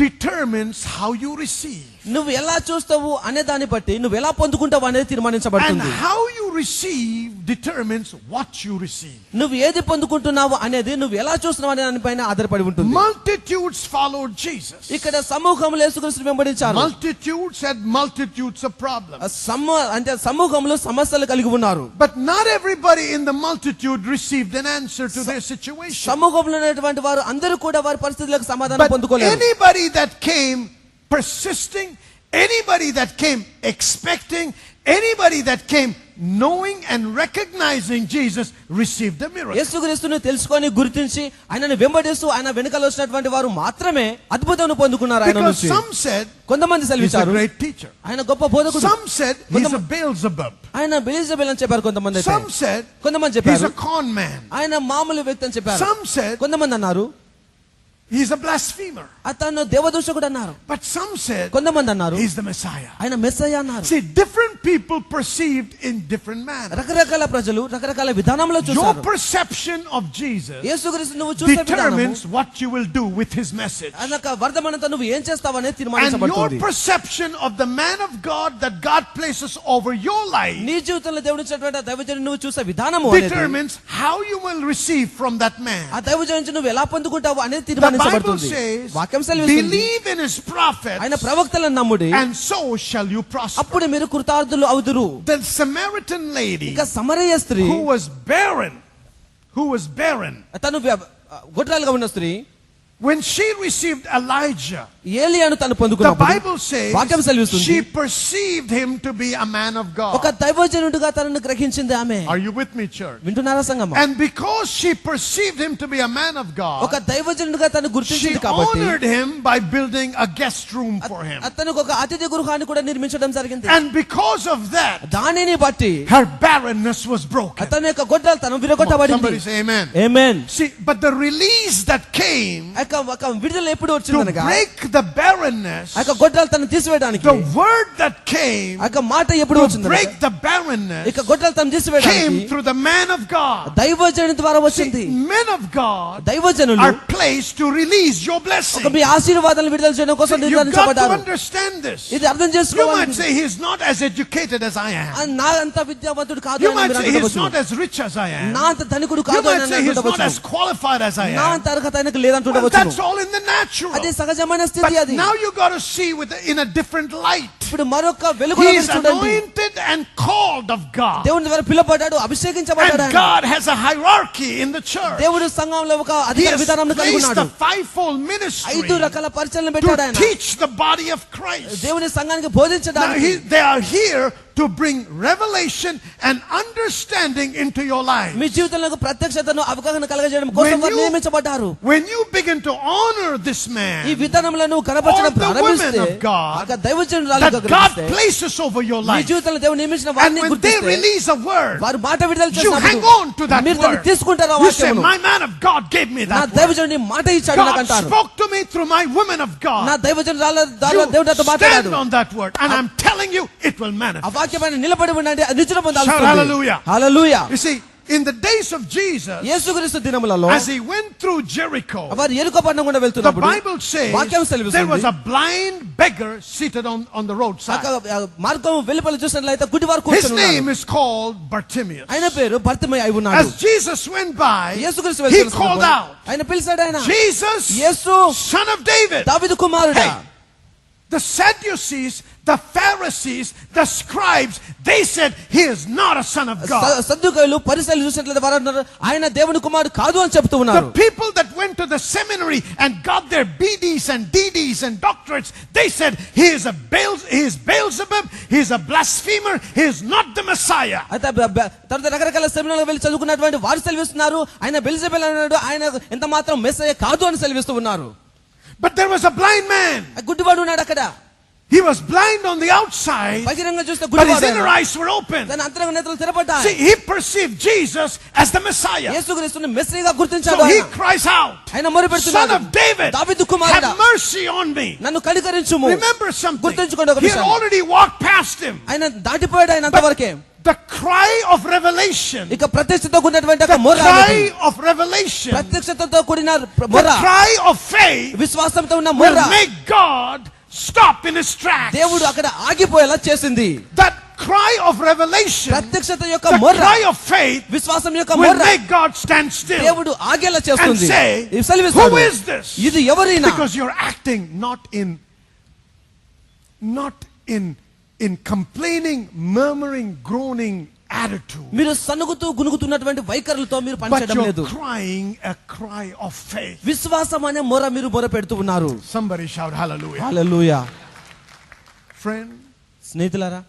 determines how you receive. నువ్వు ఎలా చూస్తావు అనే దాన్ని బట్టి నువ్వు ఎలా పొందుకుంటావు అనేది And తీర్మానించబడుతుంది. how you receive determines what you receive. నువ్వు ఏది పొందుకుంటున్నావు అనేది నువ్వు ఎలా చూస్తున్నావు అనే దానిపైన ఆధారపడి ఉంటుంది. Multitudes followed Jesus. ఇక్కడ సమూహంలో యేసుక్రీస్తుని వెంబడించారు. Multitudes had multitudes of problems. అంటే సమూహంలో సమస్యలు కలిగి ఉన్నారు. But not everybody in the multitude received an answer to their situation. సమూహంలో ఉన్నటువంటి వారు అందరూ కూడా వారి పరిస్థితులకు సమాధానం But పొందుకోలేరు. anybody that came persisting, anybody that came expecting, anybody that came knowing and recognizing Jesus received the miracle. యేసుక్రీస్తుని తెలుసుకొని గుర్తించి ఆయనను వెంబడిస్తూ ఆయన వెనుకల వచ్చినటువంటి వారు మాత్రమే అద్భుతాన్ని పొందుకున్నారు ఆయన Because నుంచి. some said కొంతమంది he's a సెలవించారు great teacher. ఆయన గొప్ప బోధకుడు. Some said he's a Beelzebub. ఆయన బెలిజబెల్ అని చెప్పారు కొంతమంది అయితే. Some said కొంతమంది he's చెప్పారు a con man. ఆయన మామూలు వ్యక్తి అని చెప్పారు. Some said కొంతమంది అన్నారు he's a blasphemer. అతను దేవదూషకుడు అన్నారు. But some said కొంతమంది అన్నారు he's the Messiah. ఆయన మెస్సయ్య అన్నారు. See, different people perceived in different manners. రకరకాల ప్రజలు రకరకాల విధానంలో Your చూస్తారు. perception of Jesus యేసుక్రీస్తు నువ్వు చూసే విధానం determines what you will do with his message. అనక వర్ధమానంతో నువ్వు ఏం చేస్తావనేది And your తీర్మానించబడుతుంది. perception of the man of God that God places over your life నీ జీవితంలో దేవుడు ఇచ్చినటువంటి దైవజనుని నువ్వు చూసే విధానము అనేది determines how you will receive from that man. ఆ దైవజనుని నుంచి నువ్వు ఎలా పొందుకుంటావు అనేది The Bible తీర్మానించబడుతుంది. says, వాక్యం సెలవిస్తుంది believe in his prophets ఆయన ప్రవక్తలను నమ్ముడి and so shall you prosper. అప్పుడు మీరు కృతార్థులు అవుదురు. The Samaritan lady ఇక సమరయ స్త్రీ who was barren, తను గొడ్రాలుగా ఉన్న స్త్రీ when she received Elijah, ఏలియాను తను the పొందుకున్నప్పుడు Bible says వాక్యం సెలవిస్తుంది she perceived him to be a man of ఒక God. దైవజనుడిగా తనను గ్రహించింది ఆమె. Are you with me, church? వింటున్నారా సంగమా? And because she perceived him to be a man of ఒక God, దైవజనుడిగా తను she గుర్తించింది కాబట్టి honored him by building a guest room for him. అతనికి ఒక అతిథి గృహాన్ని కూడా నిర్మించడం జరిగింది. And because of that, దానిని బట్టి her barrenness was broken. అతని యొక్క గొడ్రాలు తను Somebody విరగొట్టబడింది. say amen. Amen. See, but the release that came ఒక విడుదల ఎప్పుడు to వచ్చిందనగా break the barrenness, ఆ యొక్క గొడ్రాలు తను తీసివేయడానికి the word that came ఆ యొక్క మాట ఎప్పుడు to వచ్చింది? break the barrenness ఇక గొడ్రాలు తను తీసివేయడానికి came through the man of God. దైవజనుని ద్వారా వచ్చింది. See, men of God దైవజనులు are placed to release your blessing. ఒక మీ ఆశీర్వాదాలను విడుదల చేయడం కోసం You've got to నిర్ణయించబడ్డారు. understand this. ఇది అర్థం You might చేసుకోవాలి. say he's not as educated as I am. నా అంత విద్యావంతుడు కాదు You అని might మీరు say he's అనుకోవచ్చు. not as rich as I am. నా అంత ధనికుడు You కాదు might అని say he's not అనుకోవచ్చు. as qualified as I నా am. అంత అర్హత ఆయనకు Well, లేదంటుండవచ్చు. that's all in the natural. అది సహజమైన స్థితి But అది. now you got to see in a different light. ఇప్పుడు మరొక వెలుగులో He మీరు is చూడండి. anointed and called of God. దేవుని ద్వారా పిలువబడ్డాడు, అభిషేకించబడ్డాడు And ఆయన. God has a hierarchy in the church. దేవుడు సంఘంలో ఒక He అధికార has విధానం కలిగి placed ఉన్నాడు. a fivefold ministry 5 రకాల పరిచర్యలను పెట్టాడు to ఆయన. teach the body of Christ. దేవుని సంఘానికి Now, బోధించడానికి. they are here to bring revelation and understanding into your life. మీ జీవితంలో ప్రత్యక్షతను అవగాహన కలగజేయడం కోసం When వారు you- నియమించబడ్డారు. When you begin to honor this ఈ man, విధానంలో నువ్వు కనపరచడం All the ప్రారంభిస్తే women of God ఒక దైవజనురాలుగా that God గ్రహిస్తే, places over your me life, జీవితంలో దేవుడు నియమించిన and వారిని when they గుర్తిస్తే release a word, వారు మాట విడుదల you hang చేసినప్పుడు on to that మీరు దాన్ని word. తీసుకుంటారు ఆ You say, వాక్యమును. my man of God gave me నా that word. దైవజనుడి మాట ఇచ్చాడు నాకు God అంటారు. spoke to me through my woman of నా God. దైవజనురాల ద్వారా You దేవుడు నాతో మాట్లాడాడు. stand on that word, and I'm telling you, it will ఆ manifest. వాక్యమైన నిలబడి ఉండండి, అది నిచ్చెన పొందాల్సి Shout ఉంది. hallelujah. Hallelujah. You see, in the days of Jesus, యేసుక్రీస్తు దినములలో as he went through Jericho, వారు ఎరుకో పట్టణం గుండా the వెళ్తున్నప్పుడు Bible says వాక్యం there was సెలవిస్తుంది, a blind beggar seated on the roadside. మార్గం వెలుపల చూసినట్లయితే గుడ్డివారు His కూర్చొని name ఉన్నారు. is called Bartimaeus. ఆయన పేరు భర్తమై అయి ఉన్నాడు. As Jesus went by, యేసుక్రీస్తు he వెళ్తున్న called సందర్భంలో out, ఆయన పిలిచాడు ఆయన, Jesus, Yesu son of David. దావీదు కుమారుడా. Hey, the Sadducees, the Pharisees, the scribes, they said he is not a son of God. సద్దుకైలు పరిసయ్యులు చూసినట్లయితే వారు అన్నారు ఆయన దేవుని కుమారుడు కాదు అని చెప్తూ ఉన్నారు. The people that went to the seminary and got their BDs and DDs and doctorates, they said he is Beelzebub, he is a blasphemer, he is not the Messiah. అయితే తర్వాత రకరకాల సెమినార్లకు వెళ్ళి చదువుకున్నటువంటి వారు సెలవిస్తున్నారు ఆయన బెల్జెబూల్ అన్నాడు, ఆయన ఎంత మాత్రం మెస్సయ్య కాదు అని సెలవిస్తూ ఉన్నారు. But there was a blind man. గుడ్డివాడు ఉన్నాడు అక్కడ. He was blind on the outside, బహిరంగ చూస్తే but his గుడ్డివాడు inner ఆయన. eyes were open. తన అంతరంగ నేత్రాలు తెరపడ్డాయి. See, he perceived Jesus as the Messiah. యేసుక్రీస్తుని మెస్సీగా గుర్తించాడు So he ఆయన. cries out, ఆయన మొరపెడుతున్నాడు, Son of David, దావీదు కుమారుడా, have mercy on me. నన్ను కనికరించుము. Remember something. గుర్తుంచుకోండి ఒక He had విషయం. already walked past him. ఆయన దాటిపోయాడు ఆయన అంతవరకే. The cry of revelation, ఇక ప్రత్యక్షతతో కూడినటువంటి ఒక the మొర, cry of revelation, ప్రత్యక్షతతో కూడిన the మొర, cry of faith విశ్వాసంతో ఉన్న మొర will make God stop in his tracks. దేవుడు అక్కడ ఆగిపోయేలా చేసింది. That cry of revelation, ప్రత్యక్షత యొక్క the మొర, cry of faith విశ్వాసం యొక్క will మొర make God stand still దేవుడు ఆగేలా and చేస్తుంది. say, ఇది సెలవిస్తాడు, who is this? ఇది ఎవరైనా, Because you're acting not in complaining, murmuring, groaning attitude, మీరు సనుగుతూ గునుగుతున్నటువంటి వైఖరులతో మీరు but పనిచేయడం you're లేదు. crying a cry of faith. విశ్వాసం అనే మొర మీరు మొర పెడుతూ ఉన్నారు. Somebody shout hallelujah. హల్లెలూయా. Friend, స్నేహితులారా,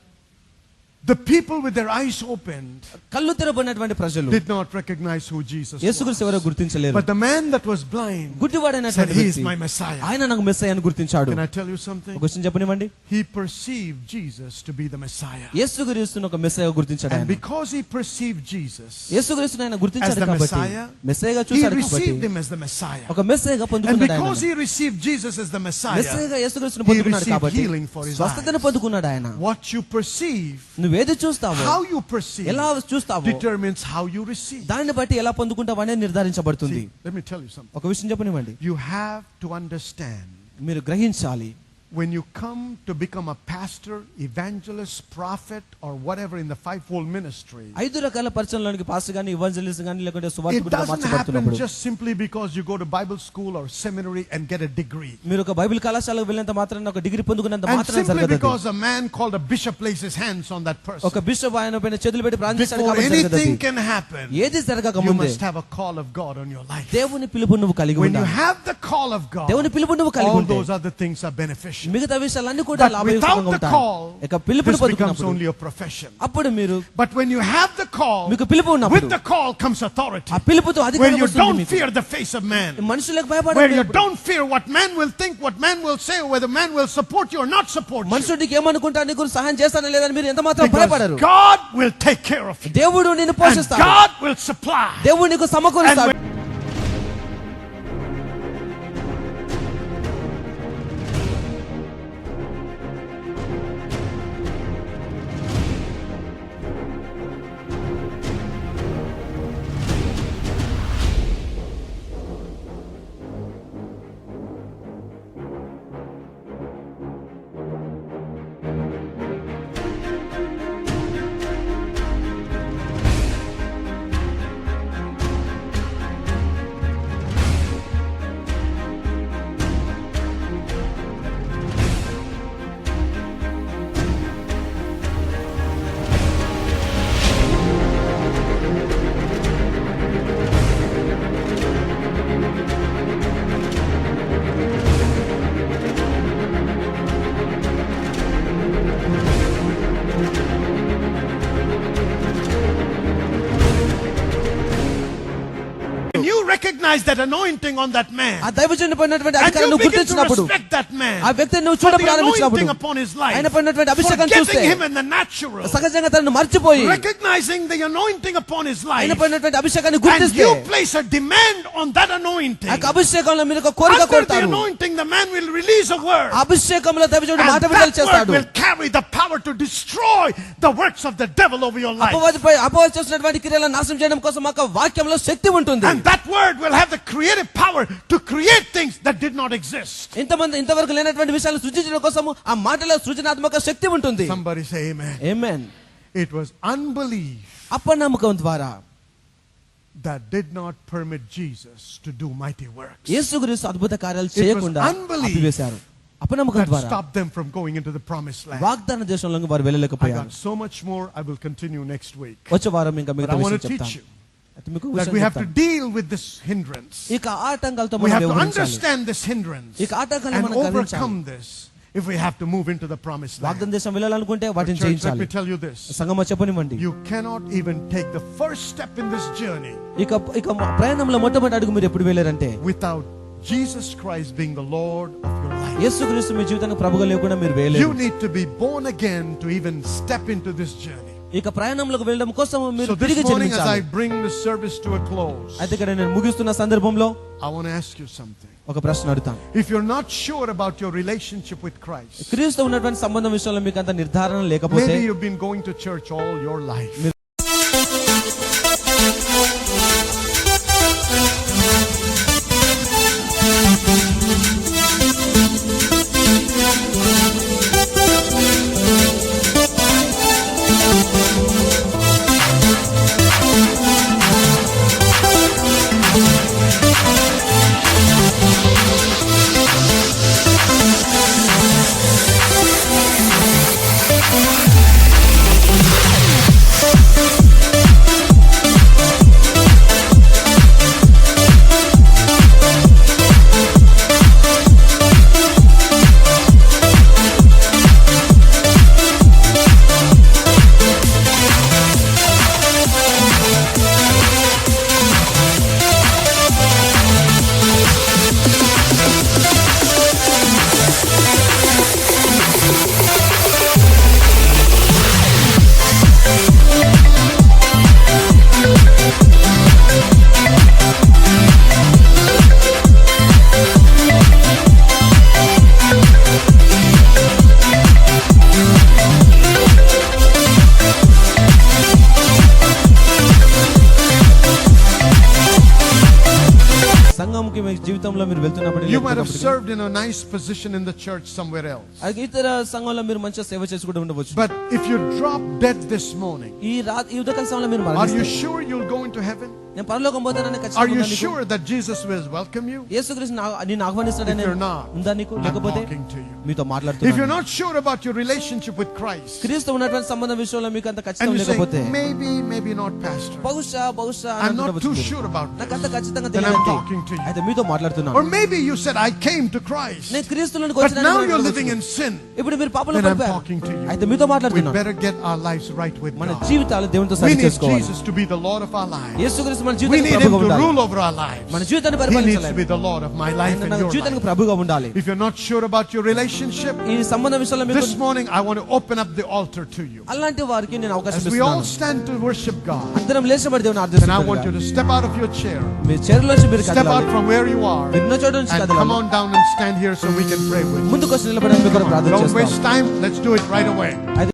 the people with their eyes opened కళ్ళు తెరబడినటువంటి ప్రజలు did not recognize who Jesus యేసుక్రీస్తు ఎవరో was. గుర్తించలేరు. But the man that was blind said, గుడ్డివాడైనటువంటి he is వ్యక్తి my Messiah. ఆయన నాకు మెస్సయ్య అని గుర్తించాడు. Can I tell you something? ఒక విషయం చెప్పనివ్వండి, He perceived Jesus to be the Messiah. యేసుక్రీస్తును ఒక మెస్సయ్యగా గుర్తించాడు And ఆయన. because he perceived Jesus యేసుక్రీస్తును ఆయన as గుర్తించాడు the కాబట్టి, Messiah, మెస్సయ్యగా he చూశాడు received కాబట్టి, him as the Messiah. ఒక మెస్సయ్యగా And పొందుకున్నాడు ఆయన. because he received Jesus as the Messiah, మెస్సయ్యగా యేసుక్రీస్తును he పొందుకున్నాడు received కాబట్టి healing for his స్వస్థతను eyes. పొందుకున్నాడు ఆయన. What you perceive, నువ్వేది చూస్తావో, how you perceive, ఎలా చూస్తావో determines how you receive. దాన్ని బట్టి ఎలా పొందుకుంటావు అనేది నిర్ధారించబడుతుంది. See, let me tell you something. ఒక విషయం చెప్పనివ్వండి, You have to understand, మీరు గ్రహించాలి, when you come to become a pastor, evangelist, prophet, or whatever in the fivefold ministry, 5 రకాల పరిచయంలోనికి పాస్టర్ గాని, ఇవాంజలిస్ట్ గాని, లేకుంటే it సువార్తికుడిగా doesn't happen మార్చబడుతున్నప్పుడు, just simply because you go to Bible school or seminary and get a degree. మీరు ఒక Bible కళాశాలకు వెళ్ళినంత మాత్రాన ఒక degree పొందుకున్నంత And మాత్రాన simply జరగదు. because a man called a bishop lays his hands on that person. ఒక bishop ఆయన పైన చేతులు పెట్టి ప్రార్థించాడు Before కాబట్టి జరగదు. anything can happen, ఏది జరగక you ముందే must have a call of God on your life. దేవుని పిలుపు నువ్వు కలిగి When you ఉండాలి. have the call of God, దేవుని పిలుపు నువ్వు కలిగి all ఉంటే those other things are beneficial. మిగతా విషయాలన్నీ కూడా But లాభదాయకంగా without the ఉంటాయి. call, ఇక పిలుపుని this becomes పొందుకున్నప్పుడు only a profession. అప్పుడు మీరు, But when you have the call, మీకు పిలుపు with ఉన్నప్పుడు the call comes authority. ఆ పిలుపుతో Where అధికారం you వస్తుంది don't మీకు. fear the face of man. మనుషులకు Where you భయపడరు. don't fear what man will think, what man will say, whether man will support you or not support you. మనుషుడు నీకు ఏమనుకుంటా, నీకు సహాయం చేస్తానా లేదని మీరు ఎంత మాత్రం Because భయపడరు. God will take care of you. దేవుడు నిన్ను And పోషిస్తాడు. God will supply. దేవుడు నీకు సమకూరుస్తాడు. And recognize that anointing on that man, ఆ దైవజనుని పడినటువంటి and అధికారం you నువ్వు begin to గుర్తించినప్పుడు, respect that man ఆ వ్యక్తిని నువ్వు for చూడ the ప్రారంభించినప్పుడు, anointing upon his life, ఆయన పడినటువంటి అభిషేకం చూస్తే forgetting him in the natural, సహజంగా తనను మర్చిపోయి recognizing the anointing upon his life, ఆయన పడినటువంటి అభిషేకాన్ని and గుర్తిస్తే, you place a demand on that anointing. ఆ అభిషేకంలో మీరు ఒక కోరిక Under the కోరుతారు. anointing, the man will release a word, అభిషేకంలో దైవజనుడు and మాట విడుదల that word చేస్తాడు. will carry the power to destroy the works of the devil over your life. అపవాది చేస్తున్నటువంటి క్రియలను నాశనం చేయడం కోసం ఒక వాక్యంలో శక్తి ఉంటుంది. And that word will have the creative power to create things that did not exist. ఇంతవరకు లేనటువంటి విషయాలను సృజించడం కోసం ఆ మాటలో సృజనాత్మక శక్తి ఉంటుంది. Somebody say amen. Amen. It was unbelief అపనమ్మకం ద్వారా that did not permit Jesus to do mighty works. యేసుక్రీస్తు అద్భుత కార్యాలు చేయకుండా unbelief ఆపివేశారు. అపనమ్మకం That ద్వారా stopped them from going into the promised land. వాగ్దాన దేశంలోకి వారు I వెళ్ళలేకపోయారు. got so much more. I will continue next week. వచ్చే వారం ఇంకా But మిగతా I want విషయం to teach చెప్తాను. you అయితే మీకు that విషయం we have to చెప్తాను. deal with this hindrance. ఇక ఆటంకాలతో We మనం have to వ్యవహరించాలి. understand this hindrance ఇక ఆటంకాలను and మనం గమనించాలి. overcome this if we have to move into the promised land. వాగ్దాన దేశం వెళ్ళాలనుకుంటే But వాటిని church, let జయించాలి. me tell you this. సంగమ చెప్పనివ్వండి. You cannot even take the first step in this journey ఇక ప్రయాణంలో మొట్టమొదటి అడుగు మీరు ఎప్పుడు వెళ్ళారంటే without Jesus Christ being the Lord of your life. యేసుక్రీస్తు మీ జీవితానికి ప్రభువుగా లేకుండా మీరు వేయలేరు. You need to be born again to even step into this journey. ఇక ప్రయాణంలోకి వెళ్ళడం కోసం మీరు So this తిరిగి morning as I జన్మించాలి. bring the service to a close, అయితే ఇక్కడ నేను ముగిస్తున్న సందర్భంలో I want to ask you something. ఒక ప్రశ్న అడుగుతాను. If you're not sure about your relationship with Christ, క్రీస్తు ఉన్నటువంటి సంబంధం విషయంలో మీకు అంత నిర్ధారణ లేకపోతే, maybe you've been going to church all your life. సంఘంకి మీ జీవితంలో మీరు వెళ్తున్నప్పుడు You might have served in a nice position in the church somewhere else. ఇతర సంఘంలో మీరు మంచిగా సేవ చేసుకుంటూ ఉండవచ్చు. But if you drop dead this morning, ఈ ఉదయకాల సమయంలో మీరు are you మరణిస్తే, sure you'll go into heaven? నేను పరలోకం పోతానని Are ఖచ్చితంగా you ఉందా నీకు? sure that Jesus will welcome you? యేసుక్రీస్తు నిన్ను ఆహ్వానిస్తాడని If you're not, ఉందా నీకు? I'm లేకపోతే talking to you. మీతో If you're మాట్లాడుతున్నాను. not sure about your relationship with Christ, క్రీస్తు ఉన్నటువంటి సంబంధం విషయంలో మీకు అంత and ఖచ్చితం you say, లేకపోతే, maybe not, Pastor, బహుశా అని I'm not అనుకోవచ్చు too మీరు. sure about నాకు అంత this, ఖచ్చితంగా then I'm తెలియదు. talking to you. అయితే మీతో మాట్లాడుతున్నాను. Or maybe you said, I came to Christ, నేను క్రీస్తులోనికి but వచ్చినానని now మీరు you're అనుకోవచ్చు. living in sin, ఇప్పుడు మీరు పాపంలో then I'm పడిపోయారు. talking to you. అయితే మీతో We మాట్లాడుతున్నాను. better get our lives right with మన God. జీవితాలు దేవునితో We సరి need చేసుకోవాలి. Jesus to be the Lord of our lives. యేసుక్రీస్తు మన We జీవితానికి need Him ప్రభువుగా to ఉండాలి. rule over our lives. మన జీవితాన్ని He needs to పరిపాలించాలి. be the Lord of my life ఆయన and నా your జీవితానికి life. ప్రభువుగా ఉండాలి. If you're not sure about your relationship, ఈ సంబంధం విషయంలో మీకు this morning I want to open up the altar to you. అలాంటి వారికి నేను అవకాశం As we all ఇస్తున్నాను. stand to worship God, అందరం లేచినబడి దేవుని then I want you ఆరాధిస్తున్నాం. to step out of your chair, మీ చైర్లోంచి మీరు step out కదలాలి. from where you are, మీరు ఉన్న చోట నుంచి and come కదలాలి. on down and stand here so we can pray with you. ముందుకు వచ్చి నిలబడడానికి కూడా ప్రార్థన Don't చేస్తాం. waste time. Let's do it right away. అయితే